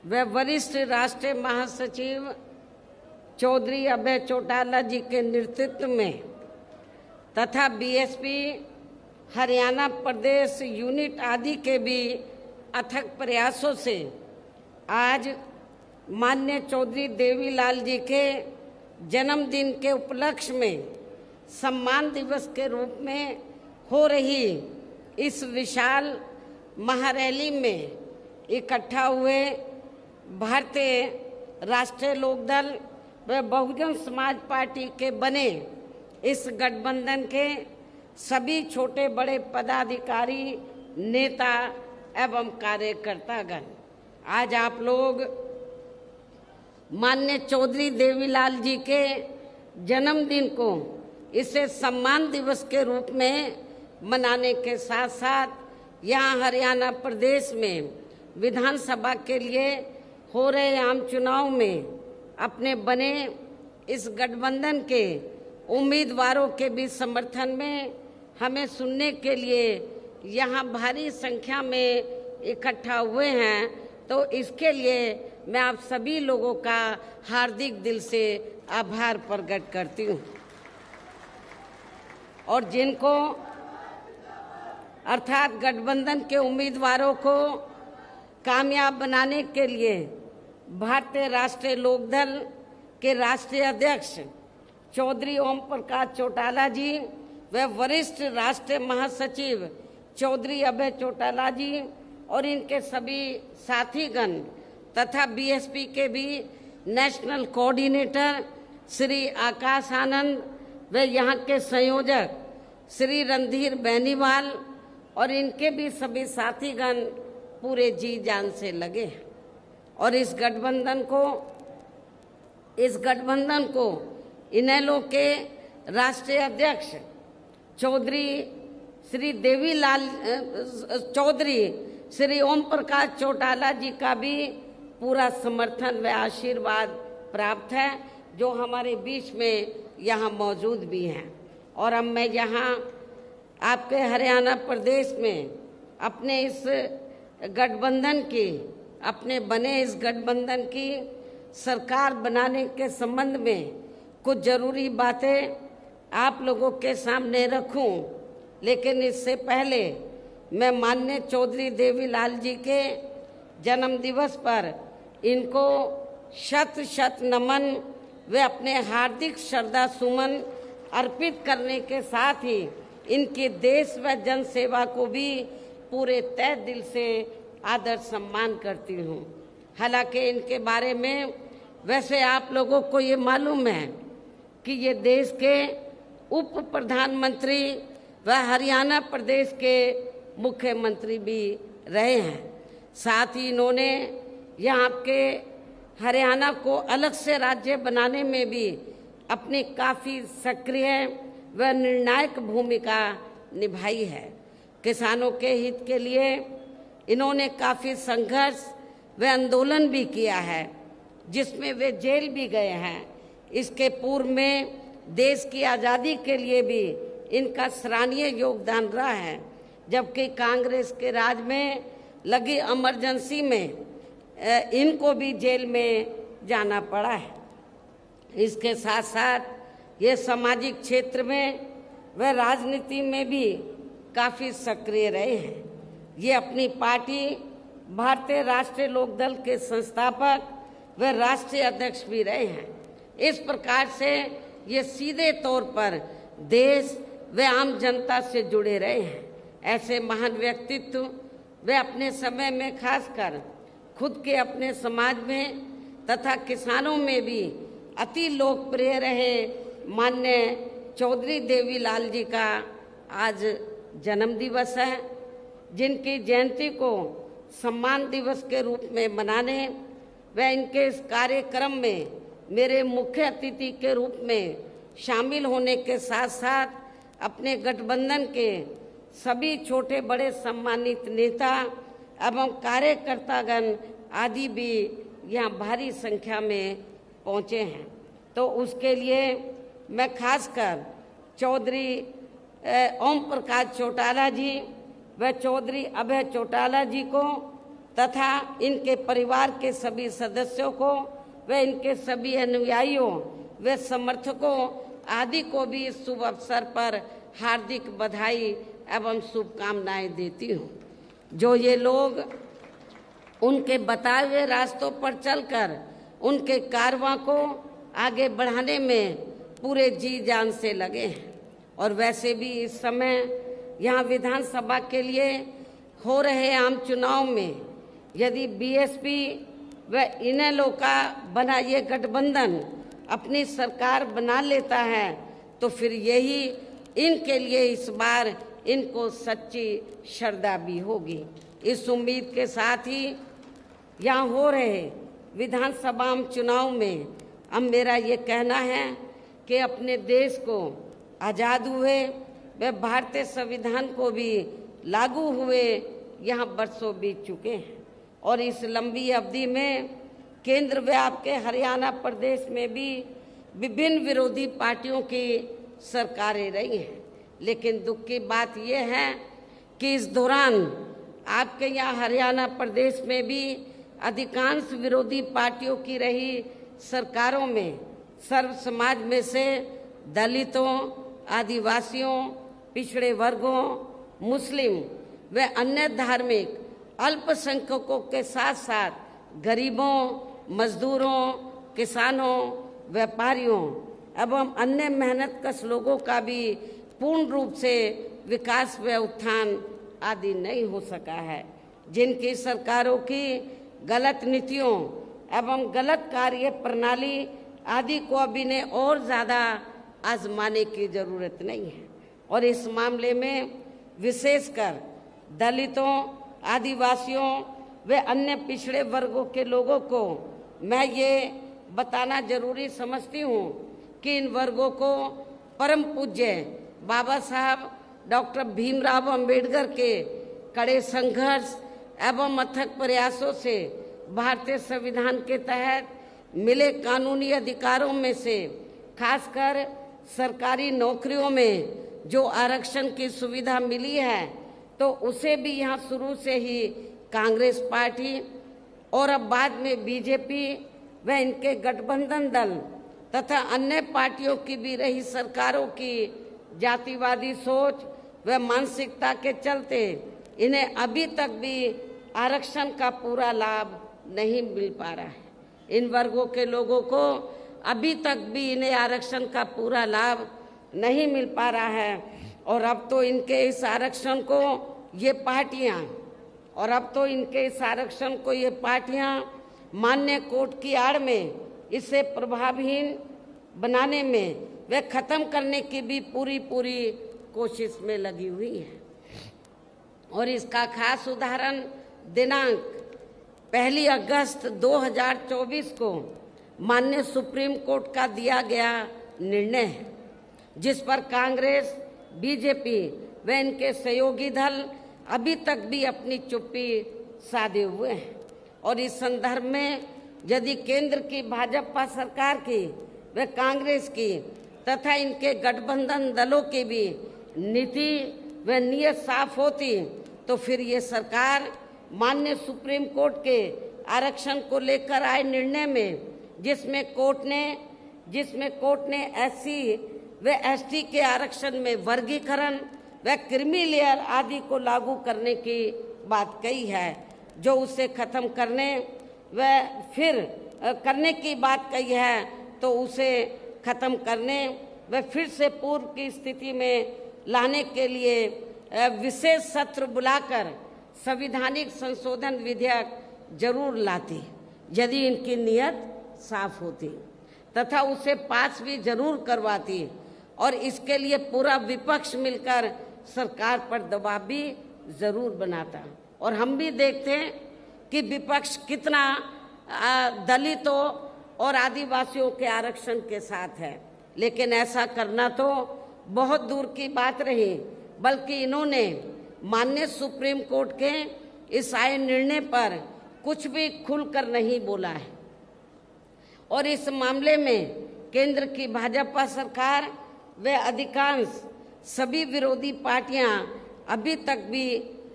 व वरिष्ठ राष्ट्रीय महासचिव चौधरी अभय चौटाला जी के नेतृत्व में तथा बीएसपी हरियाणा प्रदेश यूनिट आदि के भी अथक प्रयासों से आज माननीय चौधरी देवीलाल जी के जन्मदिन के उपलक्ष्य में सम्मान दिवस के रूप में हो रही इस विशाल महारैली में इकट्ठा हुए भारतीय राष्ट्रीय लोकदल व बहुजन समाज पार्टी के बने इस गठबंधन के सभी छोटे बड़े पदाधिकारी, नेता एवं कार्यकर्तागण, आज आप लोग माननीय चौधरी देवीलाल जी के जन्मदिन को इसे सम्मान दिवस के रूप में मनाने के साथ साथ यहाँ हरियाणा प्रदेश में विधानसभा के लिए हो रहे आम चुनाव में अपने बने इस गठबंधन के उम्मीदवारों के भी समर्थन में हमें सुनने के लिए यहाँ भारी संख्या में इकट्ठा हुए हैं, तो इसके लिए मैं आप सभी लोगों का हार्दिक दिल से आभार प्रकट करती हूँ। और जिनको अर्थात गठबंधन के उम्मीदवारों को कामयाब बनाने के लिए भारतीय राष्ट्रीय लोकदल के राष्ट्रीय अध्यक्ष चौधरी ओम प्रकाश चौटाला जी व वरिष्ठ राष्ट्रीय महासचिव चौधरी अभय चौटाला जी और इनके सभी साथीगण तथा बीएसपी के भी नेशनल कोऑर्डिनेटर श्री आकाश आनंद व यहाँ के संयोजक श्री रणधीर बेनीवाल और इनके भी सभी साथीगण पूरे जी जान से लगे और इस गठबंधन को इनेलो के राष्ट्रीय अध्यक्ष चौधरी श्री ओम प्रकाश चौटाला जी का भी पूरा समर्थन व आशीर्वाद प्राप्त है, जो हमारे बीच में यहाँ मौजूद भी हैं। और अब मैं यहाँ आपके हरियाणा प्रदेश में अपने इस गठबंधन की अपने बने इस गठबंधन की सरकार बनाने के संबंध में कुछ जरूरी बातें आप लोगों के सामने रखूं, लेकिन इससे पहले मैं माननीय चौधरी देवीलाल जी के जन्म दिवस पर इनको शत शत नमन व अपने हार्दिक श्रद्धा सुमन अर्पित करने के साथ ही इनकी देश व जन सेवा को भी पूरे तहे दिल से आदर सम्मान करती हूँ। हालांकि इनके बारे में वैसे आप लोगों को ये मालूम है कि ये देश के उप प्रधानमंत्री व हरियाणा प्रदेश के मुख्यमंत्री भी रहे हैं। साथ ही इन्होंने यहाँ के हरियाणा को अलग से राज्य बनाने में भी अपनी काफ़ी सक्रिय व निर्णायक भूमिका निभाई है। किसानों के हित के लिए इन्होंने काफ़ी संघर्ष व आंदोलन भी किया है, जिसमें वे जेल भी गए हैं। इसके पूर्व में देश की आज़ादी के लिए भी इनका सराहनीय योगदान रहा है, जबकि कांग्रेस के राज में लगी इमरजेंसी में इनको भी जेल में जाना पड़ा है। इसके साथ साथ ये सामाजिक क्षेत्र में व राजनीति में भी काफ़ी सक्रिय रहे हैं। ये अपनी पार्टी भारतीय राष्ट्रीय लोकदल के संस्थापक व राष्ट्रीय अध्यक्ष भी रहे हैं। इस प्रकार से ये सीधे तौर पर देश व आम जनता से जुड़े रहे हैं। ऐसे महान व्यक्तित्व वे अपने समय में खासकर खुद के अपने समाज में तथा किसानों में भी अति लोकप्रिय रहे माननीय चौधरी देवीलाल जी का आज जन्म दिवस है, जिनकी जयंती को सम्मान दिवस के रूप में मनाने व इनके इस कार्यक्रम में मेरे मुख्य अतिथि के रूप में शामिल होने के साथ साथ अपने गठबंधन के सभी छोटे बड़े सम्मानित नेता एवं कार्यकर्तागण आदि भी यहाँ भारी संख्या में पहुँचे हैं। तो उसके लिए मैं खासकर चौधरी ओम प्रकाश चौटाला जी व चौधरी अभय चौटाला जी को तथा इनके परिवार के सभी सदस्यों को व इनके सभी अनुयायियों व समर्थकों आदि को भी इस शुभ अवसर पर हार्दिक बधाई एवं शुभकामनाएं देती हूँ। जो ये लोग उनके बताए हुए रास्तों पर चलकर उनके कारवां को आगे बढ़ाने में पूरे जी जान से लगे हैं। और वैसे भी इस समय यहाँ विधानसभा के लिए हो रहे आम चुनाव में यदि बीएसपी व इनेलो का बना ये गठबंधन अपनी सरकार बना लेता है तो फिर यही इनके लिए इस बार इनको सच्ची श्रद्धा भी होगी। इस उम्मीद के साथ ही यहाँ हो रहे विधानसभा चुनाव में अब मेरा ये कहना है कि अपने देश को आज़ाद हुए व भारतीय संविधान को भी लागू हुए यहाँ बरसों बीत चुके हैं और इस लंबी अवधि में केंद्र व आपके हरियाणा प्रदेश में भी विभिन्न विरोधी पार्टियों की सरकारें रही हैं। लेकिन दुख की बात यह है कि इस दौरान आपके यहाँ हरियाणा प्रदेश में भी अधिकांश विरोधी पार्टियों की रही सरकारों में सर्व समाज में से दलितों, आदिवासियों, पिछड़े वर्गों, मुस्लिम व अन्य धार्मिक अल्पसंख्यकों के साथ साथ गरीबों, मजदूरों, किसानों, व्यापारियों एवं अन्य मेहनतकश लोगों का भी पूर्ण रूप से विकास व उत्थान आदि नहीं हो सका है। जिनकी सरकारों की गलत नीतियों एवं गलत कार्य प्रणाली आदि को अब इन्हें और ज़्यादा आजमाने की जरूरत नहीं है। और इस मामले में विशेषकर दलितों, आदिवासियों व अन्य पिछड़े वर्गों के लोगों को मैं ये बताना जरूरी समझती हूँ कि इन वर्गों को परम पूज्य बाबा साहब डॉक्टर भीमराव अंबेडकर के कड़े संघर्ष एवं अथक प्रयासों से भारतीय संविधान के तहत मिले कानूनी अधिकारों में से खासकर सरकारी नौकरियों में जो आरक्षण की सुविधा मिली है, तो उसे भी यहाँ शुरू से ही कांग्रेस पार्टी और अब बाद में बीजेपी व इनके गठबंधन दल तथा अन्य पार्टियों की भी रही सरकारों की जातिवादी सोच व मानसिकता के चलते इन्हें अभी तक भी आरक्षण का पूरा लाभ नहीं मिल पा रहा है। इन वर्गों के लोगों को अभी तक भी इन्हें आरक्षण का पूरा लाभ नहीं मिल पा रहा है। और अब तो इनके इस आरक्षण को ये पार्टियां मान्य कोर्ट की आड़ में इसे प्रभावहीन बनाने में वे खत्म करने की भी पूरी कोशिश में लगी हुई है। और इसका खास उदाहरण दिनांक 1 अगस्त 2024 को माननीय सुप्रीम कोर्ट का दिया गया निर्णय है, जिस पर कांग्रेस, बीजेपी व इनके सहयोगी दल अभी तक भी अपनी चुप्पी साधे हुए हैं। और इस संदर्भ में यदि केंद्र की भाजपा सरकार की व कांग्रेस की तथा इनके गठबंधन दलों की भी नीति व नियत साफ होती, तो फिर ये सरकार माननीय सुप्रीम कोर्ट के आरक्षण को लेकर आए निर्णय में, जिसमें कोर्ट ने एससी व एसटी के आरक्षण में वर्गीकरण व क्रीमी लेयर आदि को लागू करने की बात कही है, जो उसे खत्म करने व फिर करने की बात कही है, तो उसे खत्म करने व फिर से पूर्व की स्थिति में लाने के लिए विशेष सत्र बुलाकर संवैधानिक संशोधन विधेयक जरूर लाती यदि इनकी नियत साफ होती, तथा उसे पास भी जरूर करवाती। और इसके लिए पूरा विपक्ष मिलकर सरकार पर दबाव भी जरूर बनाता। और हम भी देखते हैं कि विपक्ष कितना दलितों और आदिवासियों के आरक्षण के साथ है, लेकिन ऐसा करना तो बहुत दूर की बात रही, बल्कि इन्होंने माननीय सुप्रीम कोर्ट के इस आए निर्णय पर कुछ भी खुलकर नहीं बोला है। और इस मामले में केंद्र की भाजपा सरकार व अधिकांश सभी विरोधी पार्टियां अभी तक भी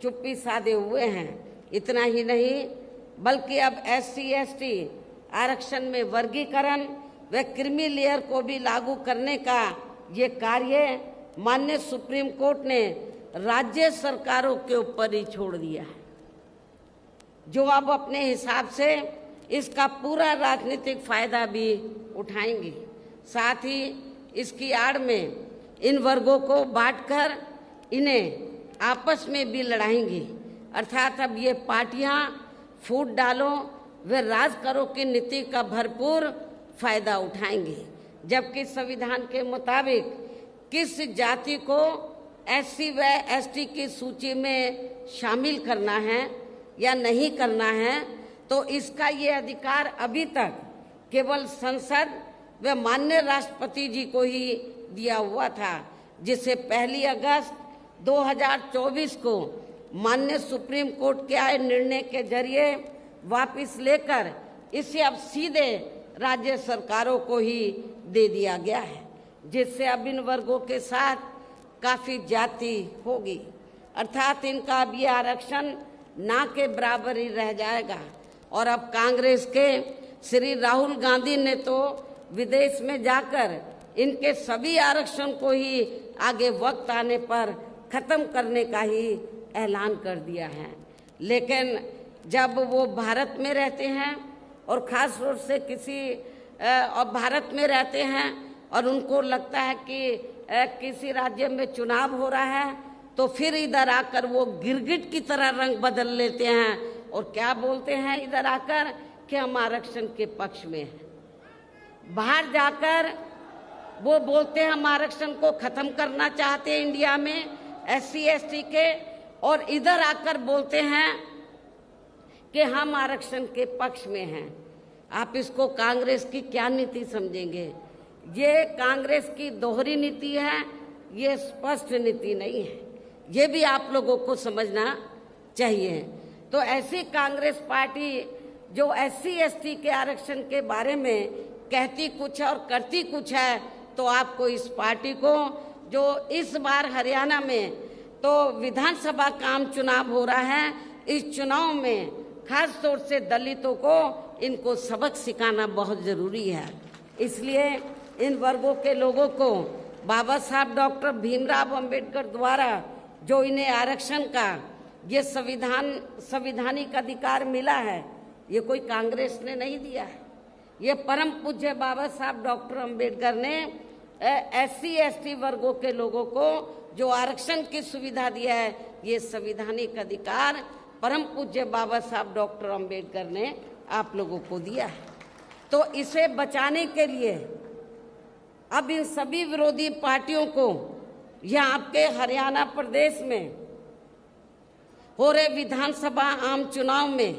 चुप्पी साधे हुए हैं। इतना ही नहीं, बल्कि अब एससी एसटी आरक्षण में वर्गीकरण व क्रीमी लेयर को भी लागू करने का ये कार्य माननीय सुप्रीम कोर्ट ने राज्य सरकारों के ऊपर ही छोड़ दिया है, जो अब अपने हिसाब से इसका पूरा राजनीतिक फायदा भी उठाएंगे। साथ ही इसकी आड़ में इन वर्गों को बांटकर इन्हें आपस में भी लड़ाएंगी। अर्थात अब ये पार्टियां फूट डालो व राज करो की नीति का भरपूर फायदा उठाएंगे, जबकि संविधान के मुताबिक किस जाति को एससी व एसटी की सूची में शामिल करना है या नहीं करना है, तो इसका ये अधिकार अभी तक केवल संसद व माननीय राष्ट्रपति जी को ही दिया हुआ था, जिसे 1 अगस्त 2024 को माननीय सुप्रीम कोर्ट के आए निर्णय के जरिए वापस लेकर इसे अब सीधे राज्य सरकारों को ही दे दिया गया है, जिससे अब इन वर्गों के साथ काफी जाति होगी। अर्थात इनका अब ये आरक्षण ना के बराबर ही रह जाएगा। और अब कांग्रेस के श्री राहुल गांधी ने तो विदेश में जाकर इनके सभी आरक्षण को ही आगे वक्त आने पर खत्म करने का ही ऐलान कर दिया है। लेकिन जब वो भारत में रहते हैं और खास तौर से भारत में रहते हैं और उनको लगता है कि किसी राज्य में चुनाव हो रहा है तो फिर इधर आकर वो गिरगिट की तरह रंग बदल लेते हैं और क्या बोलते हैं इधर आकर कि हम आरक्षण के पक्ष में हैं। बाहर जाकर वो बोलते हैं हम आरक्षण को खत्म करना चाहते हैं इंडिया में SC ST के, और इधर आकर बोलते हैं कि हम आरक्षण के पक्ष में हैं। आप इसको कांग्रेस की क्या नीति समझेंगे? ये कांग्रेस की दोहरी नीति है, ये स्पष्ट नीति नहीं है। ये भी आप लोगों को समझना चाहिए। तो ऐसी कांग्रेस पार्टी जो SC ST के आरक्षण के बारे में कहती कुछ है और करती कुछ है, तो आपको इस पार्टी को, जो इस बार हरियाणा में तो विधानसभा का आम चुनाव हो रहा है, इस चुनाव में खास तौर से दलितों को इनको सबक सिखाना बहुत जरूरी है। इसलिए इन वर्गों के लोगों को बाबा साहब डॉक्टर भीमराव अंबेडकर द्वारा जो इन्हें आरक्षण का ये संविधानिक अधिकार मिला है, ये कोई कांग्रेस ने नहीं दिया है। ये परम पूज्य बाबा साहब डॉक्टर अंबेडकर ने SC ST वर्गों के लोगों को जो आरक्षण की सुविधा दिया है, ये संविधानिक अधिकार परम पूज्य बाबा साहब डॉक्टर अंबेडकर ने आप लोगों को दिया है। तो इसे बचाने के लिए अब इन सभी विरोधी पार्टियों को यह आपके हरियाणा प्रदेश में हो रहे विधानसभा आम चुनाव में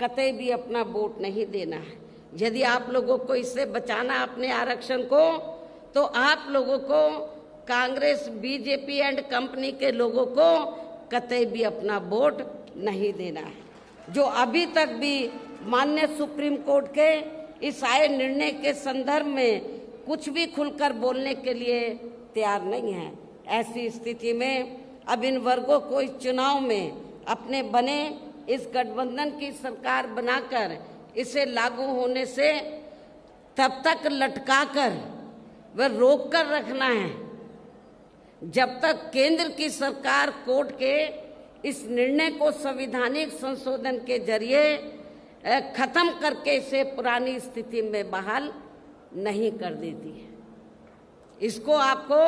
कतई भी अपना वोट नहीं देना है। यदि आप लोगों को इससे बचाना अपने आरक्षण को, तो आप लोगों को कांग्रेस BJP एंड कंपनी के लोगों को कतई भी अपना वोट नहीं देना है। जो अभी तक भी माननीय सुप्रीम कोर्ट के इस आए निर्णय के संदर्भ में कुछ भी खुलकर बोलने के लिए तैयार नहीं है, ऐसी स्थिति में अब इन वर्गों को इस चुनाव में अपने बने इस गठबंधन की सरकार बनाकर इसे लागू होने से तब तक लटकाकर वह रोक कर रखना है जब तक केंद्र की सरकार कोर्ट के इस निर्णय को संवैधानिक संशोधन के जरिए खत्म करके इसे पुरानी स्थिति में बहाल नहीं कर देती है। इसको आपको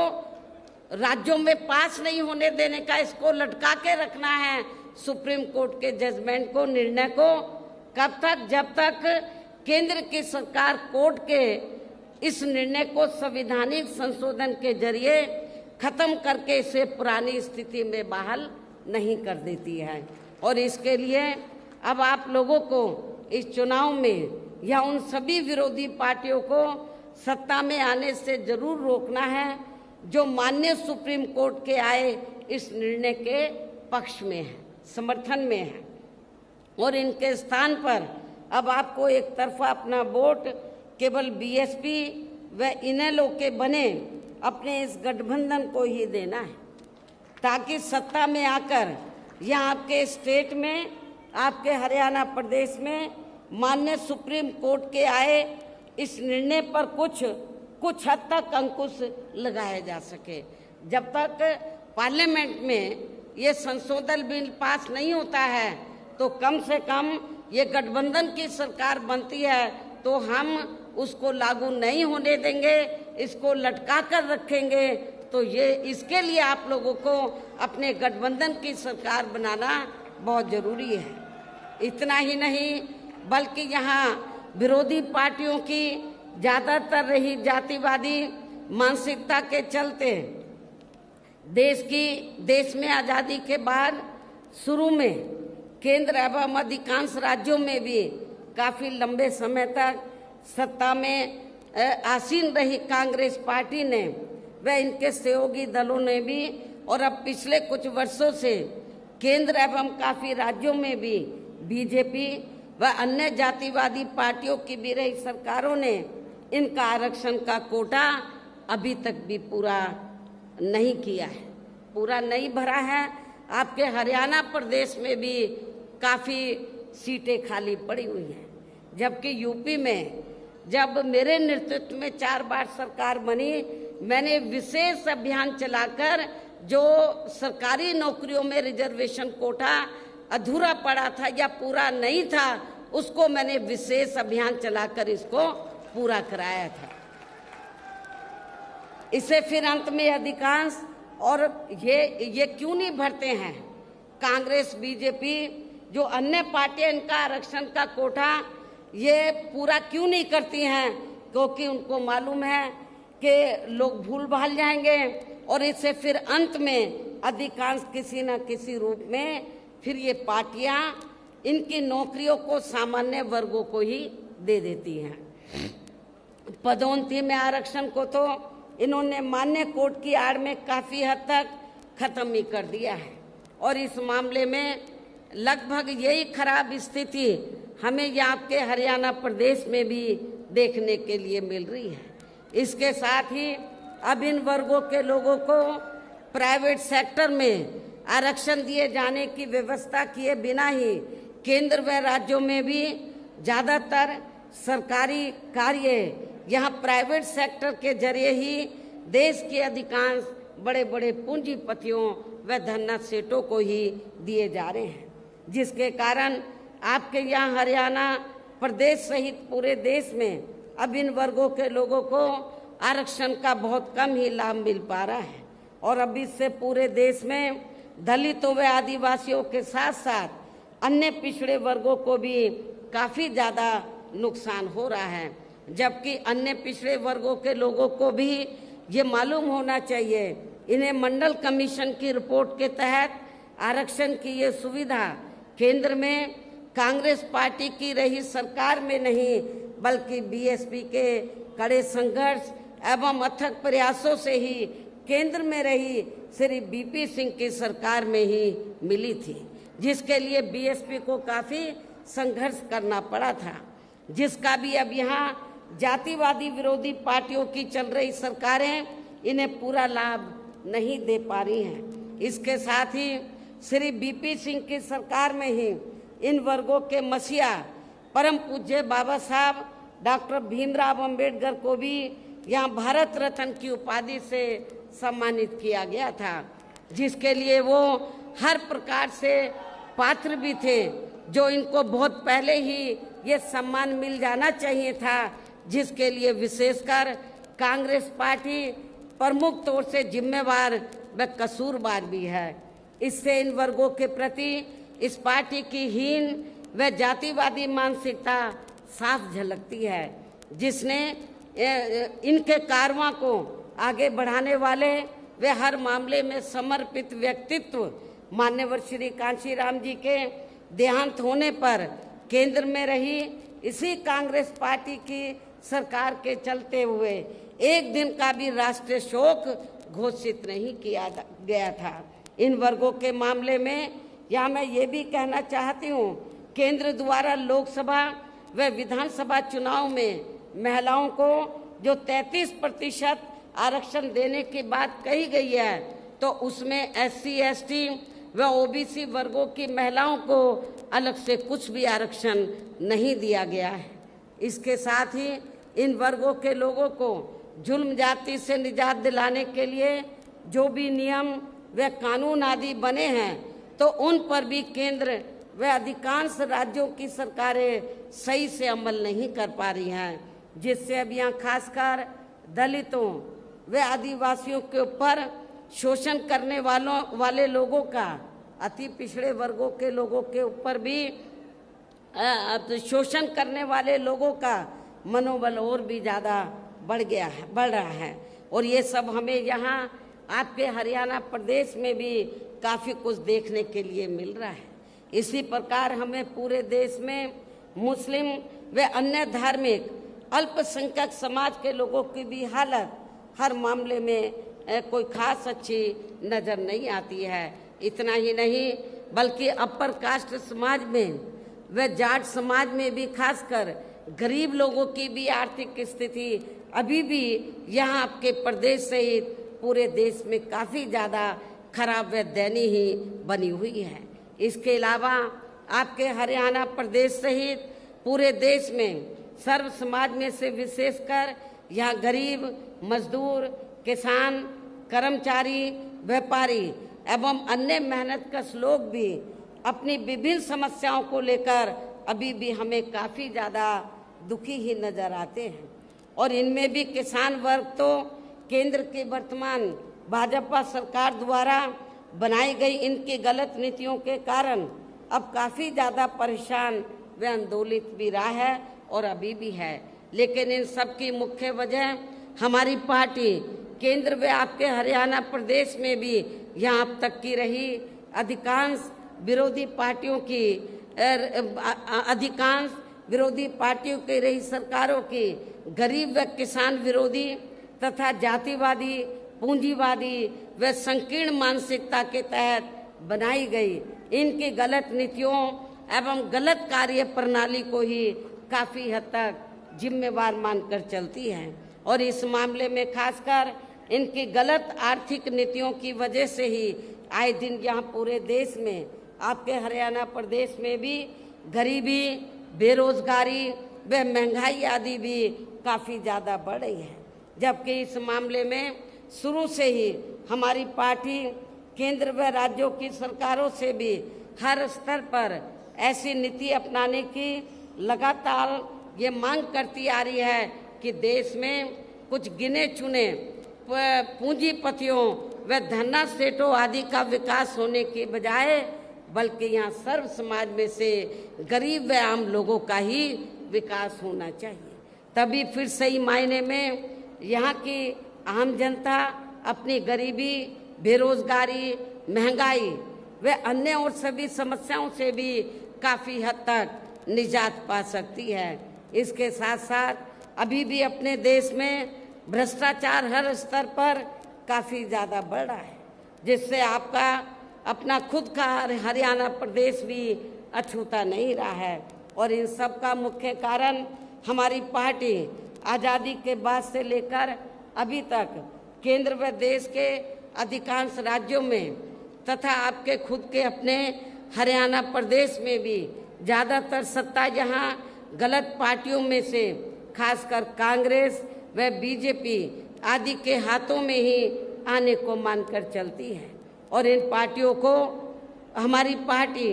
राज्यों में पास नहीं होने देने का, इसको लटका के रखना है सुप्रीम कोर्ट के जजमेंट को, निर्णय को। कब तक? जब तक केंद्र की सरकार कोर्ट के इस निर्णय को संवैधानिक संशोधन के जरिए खत्म करके इसे पुरानी स्थिति में बहाल नहीं कर देती है। और इसके लिए अब आप लोगों को इस चुनाव में या उन सभी विरोधी पार्टियों को सत्ता में आने से जरूर रोकना है जो माननीय सुप्रीम कोर्ट के आए इस निर्णय के पक्ष में है, समर्थन में है। और इनके स्थान पर अब आपको एक तरफा अपना वोट केवल BSP व इनेलो के बने अपने इस गठबंधन को ही देना है, ताकि सत्ता में आकर यहाँ आपके स्टेट में, आपके हरियाणा प्रदेश में माननीय सुप्रीम कोर्ट के आए इस निर्णय पर कुछ हद तक अंकुश लगाया जा सके। जब तक पार्लियामेंट में ये संशोधन बिल पास नहीं होता है तो कम से कम ये गठबंधन की सरकार बनती है तो हम उसको लागू नहीं होने देंगे, इसको लटका कर रखेंगे। तो ये इसके लिए आप लोगों को अपने गठबंधन की सरकार बनाना बहुत जरूरी है। इतना ही नहीं बल्कि यहाँ विरोधी पार्टियों की ज़्यादातर रही जातिवादी मानसिकता के चलते देश में आज़ादी के बाद शुरू में केंद्र एवं अधिकांश राज्यों में भी काफ़ी लंबे समय तक सत्ता में आसीन रही कांग्रेस पार्टी ने व इनके सहयोगी दलों ने भी, और अब पिछले कुछ वर्षों से केंद्र एवं काफ़ी राज्यों में भी BJP व अन्य जातिवादी पार्टियों की भी रही सरकारों ने इनका आरक्षण का कोटा अभी तक भी पूरा नहीं किया है, पूरा नहीं भरा है। आपके हरियाणा प्रदेश में भी काफ़ी सीटें खाली पड़ी हुई हैं, जबकि यूपी में जब मेरे नेतृत्व में 4 बार सरकार बनी, मैंने विशेष अभियान चलाकर जो सरकारी नौकरियों में रिजर्वेशन कोटा अधूरा पड़ा था या पूरा नहीं था, उसको मैंने विशेष अभियान चलाकर इसको पूरा कराया था। इसे फिर अंत में अधिकांश और ये क्यों नहीं भरते हैं? कांग्रेस, बीजेपी, जो अन्य पार्टियां इनका आरक्षण का कोटा ये पूरा क्यों नहीं करती हैं? क्योंकि उनको मालूम है कि लोग भूल भाल जाएंगे और इससे फिर अंत में अधिकांश किसी न किसी रूप में फिर ये पार्टियां इनकी नौकरियों को सामान्य वर्गों को ही दे देती हैं। पदोन्नति में आरक्षण को तो इन्होंने मान्य कोर्ट की आड़ में काफी हद तक खत्म ही कर दिया है और इस मामले में लगभग यही खराब स्थिति हमें यहाँ के हरियाणा प्रदेश में भी देखने के लिए मिल रही है। इसके साथ ही अब इन वर्गों के लोगों को प्राइवेट सेक्टर में आरक्षण दिए जाने की व्यवस्था किए बिना ही केंद्र व राज्यों में भी ज़्यादातर सरकारी कार्य यहाँ प्राइवेट सेक्टर के जरिए ही देश के अधिकांश बड़े बड़े पूंजीपतियों व धन्ना सेठों को ही दिए जा रहे हैं, जिसके कारण आपके यहाँ हरियाणा प्रदेश सहित पूरे देश में अब इन वर्गों के लोगों को आरक्षण का बहुत कम ही लाभ मिल पा रहा है और अब इससे पूरे देश में दलितों व आदिवासियों के साथ साथ अन्य पिछड़े वर्गों को भी काफ़ी ज़्यादा नुकसान हो रहा है। जबकि अन्य पिछड़े वर्गों के लोगों को भी ये मालूम होना चाहिए, इन्हें मंडल कमीशन की रिपोर्ट के तहत आरक्षण की ये सुविधा केंद्र में कांग्रेस पार्टी की रही सरकार में नहीं बल्कि बीएसपी के कड़े संघर्ष एवं अथक प्रयासों से ही केंद्र में रही श्री बीपी सिंह की सरकार में ही मिली थी, जिसके लिए बीएसपी को काफ़ी संघर्ष करना पड़ा था, जिसका भी अब यहाँ जातिवादी विरोधी पार्टियों की चल रही सरकारें इन्हें पूरा लाभ नहीं दे पा रही हैं। इसके साथ ही श्री बीपी सिंह की सरकार में ही इन वर्गों के मसीहा परम पूज्य बाबा साहब डॉक्टर भीमराव अंबेडकर को भी यहाँ भारत रत्न की उपाधि से सम्मानित किया गया था, जिसके लिए वो हर प्रकार से पात्र भी थे, जो इनको बहुत पहले ही ये सम्मान मिल जाना चाहिए था, जिसके लिए विशेषकर कांग्रेस पार्टी प्रमुख तौर से जिम्मेवार व कसूरवार भी है। इससे इन वर्गों के प्रति इस पार्टी की हीन व जातिवादी मानसिकता साफ झलकती है, जिसने इनके कारवां को आगे बढ़ाने वाले वे हर मामले में समर्पित व्यक्तित्व मान्यवर श्री कांशीराम जी के देहांत होने पर केंद्र में रही इसी कांग्रेस पार्टी की सरकार के चलते हुए एक दिन का भी राष्ट्रीय शोक घोषित नहीं किया गया था। इन वर्गों के मामले में यहाँ मैं ये भी कहना चाहती हूँ, केंद्र द्वारा लोकसभा व विधानसभा चुनाव में महिलाओं को जो 33% आरक्षण देने की बात कही गई है, तो उसमें SC, ST व OBC वर्गों की महिलाओं को अलग से कुछ भी आरक्षण नहीं दिया गया है। इसके साथ ही इन वर्गों के लोगों को जुल्म जाति से निजात दिलाने के लिए जो भी नियम व कानून आदि बने हैं, तो उन पर भी केंद्र व अधिकांश राज्यों की सरकारें सही से अमल नहीं कर पा रही हैं, जिससे अब यहाँ खासकर दलितों व आदिवासियों के ऊपर शोषण करने वाले लोगों का, अति पिछड़े वर्गों के लोगों के ऊपर भी शोषण करने वाले लोगों का मनोबल और भी ज़्यादा बढ़ रहा है। और ये सब हमें यहाँ आपके हरियाणा प्रदेश में भी काफ़ी कुछ देखने के लिए मिल रहा है। इसी प्रकार हमें पूरे देश में मुस्लिम व अन्य धार्मिक अल्पसंख्यक समाज के लोगों की भी हालत हर मामले में कोई खास अच्छी नज़र नहीं आती है। इतना ही नहीं बल्कि अपर कास्ट समाज में व जाट समाज में भी खासकर गरीब लोगों की भी आर्थिक स्थिति अभी भी यहाँ आपके प्रदेश सहित पूरे देश में काफ़ी ज़्यादा खराब व दयनीय ही बनी हुई है। इसके अलावा आपके हरियाणा प्रदेश सहित पूरे देश में सर्व समाज में से विशेषकर यहाँ गरीब, मजदूर, किसान, कर्मचारी, व्यापारी एवं अन्य मेहनतकश लोग भी अपनी विभिन्न समस्याओं को लेकर अभी भी हमें काफ़ी ज़्यादा दुखी ही नज़र आते हैं। और इनमें भी किसान वर्ग तो केंद्र की वर्तमान भाजपा सरकार द्वारा बनाई गई इनकी गलत नीतियों के कारण अब काफ़ी ज़्यादा परेशान व आंदोलित भी रहा है और अभी भी है। लेकिन इन सब की मुख्य वजह हमारी पार्टी केंद्र व आपके हरियाणा प्रदेश में भी यहाँ अब तक की रही अधिकांश विरोधी पार्टियों की रही सरकारों की गरीब व किसान विरोधी तथा जातिवादी, पूंजीवादी व संकीर्ण मानसिकता के तहत बनाई गई इनकी गलत नीतियों एवं गलत कार्य प्रणाली को ही काफ़ी हद तक जिम्मेवार मानकर चलती है। और इस मामले में खासकर इनकी गलत आर्थिक नीतियों की वजह से ही आए दिन यहाँ पूरे देश में, आपके हरियाणा प्रदेश में भी गरीबी, बेरोजगारी व महंगाई आदि भी काफ़ी ज़्यादा बढ़ रही है। जबकि इस मामले में शुरू से ही हमारी पार्टी केंद्र व राज्यों की सरकारों से भी हर स्तर पर ऐसी नीति अपनाने की लगातार ये मांग करती आ रही है कि देश में कुछ गिने चुने पूंजीपतियों व धन्ना सेठों आदि का विकास होने के बजाय बल्कि यहाँ सर्व समाज में से गरीब व आम लोगों का ही विकास होना चाहिए। तभी फिर सही मायने में यहाँ की आम जनता अपनी गरीबी, बेरोजगारी, महंगाई व अन्य और सभी समस्याओं से भी काफ़ी हद तक निजात पा सकती है। इसके साथ साथ अभी भी अपने देश में भ्रष्टाचार हर स्तर पर काफ़ी ज़्यादा बढ़ रहा है, जिससे आपका अपना खुद का हरियाणा प्रदेश भी अछूता नहीं रहा है। और इन सब का मुख्य कारण हमारी पार्टी आज़ादी के बाद से लेकर अभी तक केंद्र व देश के अधिकांश राज्यों में तथा आपके खुद के अपने हरियाणा प्रदेश में भी ज़्यादातर सत्ता यहाँ गलत पार्टियों में से खासकर कांग्रेस व बीजेपी आदि के हाथों में ही आने को मानकर चलती है। और इन पार्टियों को हमारी पार्टी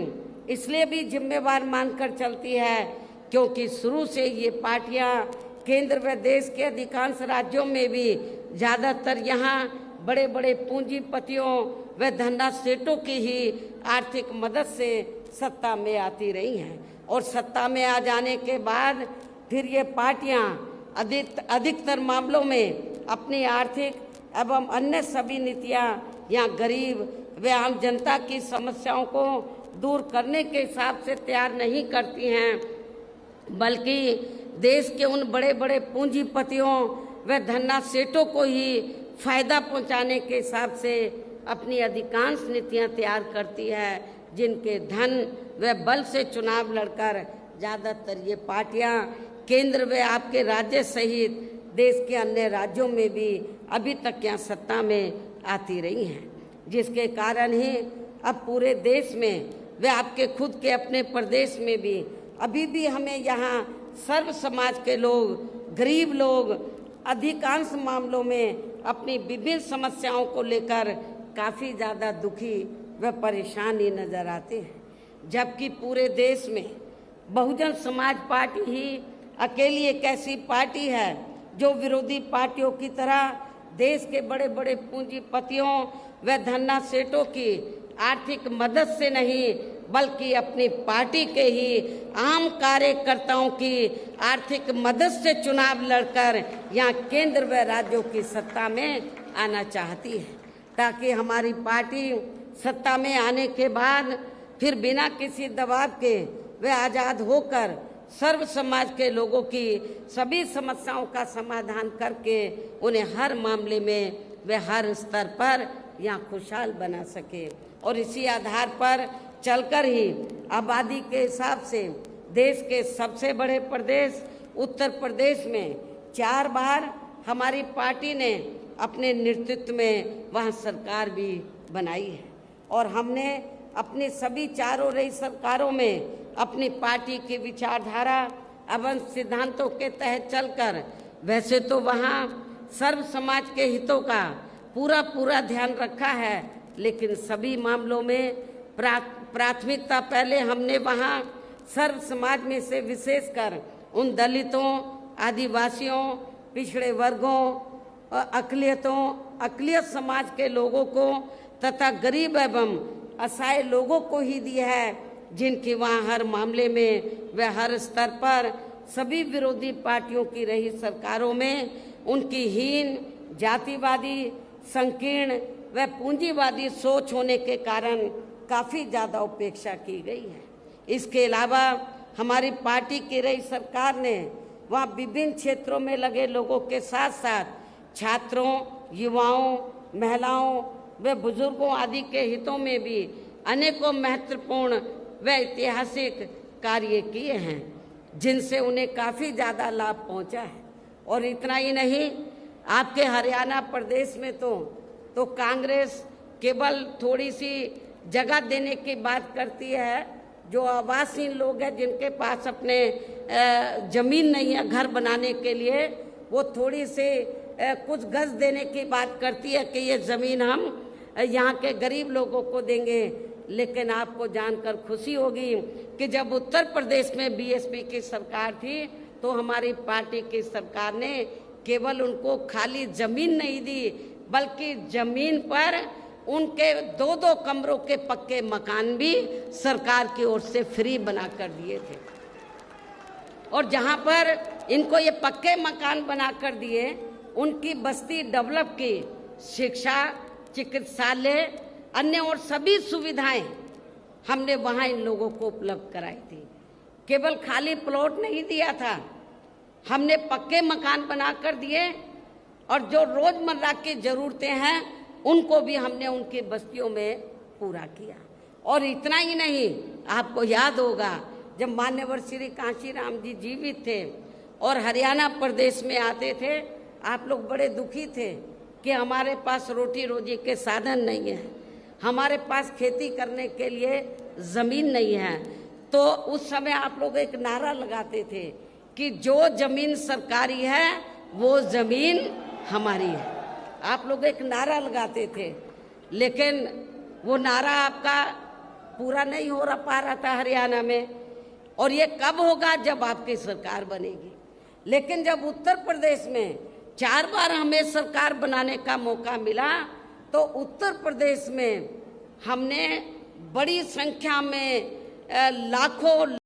इसलिए भी जिम्मेवार मानकर चलती है क्योंकि शुरू से ये पार्टियां केंद्र व देश के अधिकांश राज्यों में भी ज़्यादातर यहाँ बड़े बड़े पूंजीपतियों व धन्ना सेठों की ही आर्थिक मदद से सत्ता में आती रही हैं। और सत्ता में आ जाने के बाद फिर ये पार्टियां अधिकतर मामलों में अपनी आर्थिक एवं अन्य सभी नीतियां यहाँ गरीब व आम जनता की समस्याओं को दूर करने के हिसाब से तैयार नहीं करती हैं, बल्कि देश के उन बड़े बड़े पूंजीपतियों व धन्ना सेठों को ही फायदा पहुंचाने के हिसाब से अपनी अधिकांश नीतियां तैयार करती है, जिनके धन व बल से चुनाव लड़कर ज़्यादातर ये पार्टियां केंद्र व आपके राज्य सहित देश के अन्य राज्यों में भी अभी तक यहाँ सत्ता में आती रही हैं, जिसके कारण ही अब पूरे देश में व आपके खुद के अपने प्रदेश में भी अभी भी हमें यहाँ सर्व समाज के लोग, गरीब लोग अधिकांश मामलों में अपनी विभिन्न समस्याओं को लेकर काफ़ी ज़्यादा दुखी व परेशान ही नजर आते हैं। जबकि पूरे देश में बहुजन समाज पार्टी ही अकेली एक ऐसी पार्टी है जो विरोधी पार्टियों की तरह देश के बड़े बड़े पूंजीपतियों व धन्ना सेठों की आर्थिक मदद से नहीं बल्कि अपनी पार्टी के ही आम कार्यकर्ताओं की आर्थिक मदद से चुनाव लड़कर यहाँ केंद्र व राज्यों की सत्ता में आना चाहती है, ताकि हमारी पार्टी सत्ता में आने के बाद फिर बिना किसी दबाव के वे आज़ाद होकर सर्व समाज के लोगों की सभी समस्याओं का समाधान करके उन्हें हर मामले में वे हर स्तर पर यहाँ खुशहाल बना सके। और इसी आधार पर चलकर ही आबादी के हिसाब से देश के सबसे बड़े प्रदेश उत्तर प्रदेश में 4 बार हमारी पार्टी ने अपने नेतृत्व में वहाँ सरकार भी बनाई है। और हमने अपनी सभी चारों रही सरकारों में अपनी पार्टी की विचारधारा एवं सिद्धांतों के तहत चलकर वैसे तो वहाँ सर्व समाज के हितों का पूरा ध्यान रखा है, लेकिन सभी मामलों में प्राथमिकता पहले हमने वहाँ सर्व समाज में से विशेषकर उन दलितों, आदिवासियों, पिछड़े वर्गों अक़लियत समाज के लोगों को तथा गरीब एवं असहाय लोगों को ही दी है, जिनकी वहाँ हर मामले में व हर स्तर पर सभी विरोधी पार्टियों की रही सरकारों में उनकी हीन, जातिवादी, संकीर्ण व पूंजीवादी सोच होने के कारण काफ़ी ज़्यादा उपेक्षा की गई है। इसके अलावा हमारी पार्टी की रही सरकार ने वहाँ विभिन्न क्षेत्रों में लगे लोगों के साथ साथ छात्रों, युवाओं, महिलाओं व बुजुर्गों आदि के हितों में भी अनेकों महत्वपूर्ण व ऐतिहासिक कार्य किए हैं, जिनसे उन्हें काफ़ी ज़्यादा लाभ पहुंचा है। और इतना ही नहीं, आपके हरियाणा प्रदेश में तो कांग्रेस केवल थोड़ी सी जगह देने की बात करती है। जो आवासहीन लोग हैं, जिनके पास अपने ज़मीन नहीं है घर बनाने के लिए, वो थोड़ी सी कुछ गज देने की बात करती है कि ये ज़मीन हम यहाँ के गरीब लोगों को देंगे। लेकिन आपको जानकर खुशी होगी कि जब उत्तर प्रदेश में बीएसपी की सरकार थी तो हमारी पार्टी की सरकार ने केवल उनको खाली ज़मीन नहीं दी, बल्कि ज़मीन पर उनके 2-2 कमरों के पक्के मकान भी सरकार की ओर से फ्री बना कर दिए थे। और जहाँ पर इनको ये पक्के मकान बना कर दिए, उनकी बस्ती डेवलप की, शिक्षा, चिकित्सालय, अन्य और सभी सुविधाएं हमने वहाँ इन लोगों को उपलब्ध कराई थी। केवल खाली प्लॉट नहीं दिया था, हमने पक्के मकान बना कर दिए और जो रोजमर्रा की ज़रूरतें हैं उनको भी हमने उनकी बस्तियों में पूरा किया। और इतना ही नहीं, आपको याद होगा जब मान्यवर श्री कांशीराम जी जीवित थे और हरियाणा प्रदेश में आते थे, आप लोग बड़े दुखी थे कि हमारे पास रोटी रोजी के साधन नहीं है, हमारे पास खेती करने के लिए ज़मीन नहीं है। तो उस समय आप लोग एक नारा लगाते थे कि जो ज़मीन सरकारी है वो ज़मीन हमारी है। आप लोग एक नारा लगाते थे, लेकिन वो नारा आपका पूरा नहीं हो पा रहा था हरियाणा में। और ये कब होगा? जब आपकी सरकार बनेगी। लेकिन जब उत्तर प्रदेश में 4 बार हमें सरकार बनाने का मौका मिला तो उत्तर प्रदेश में हमने बड़ी संख्या में लाखों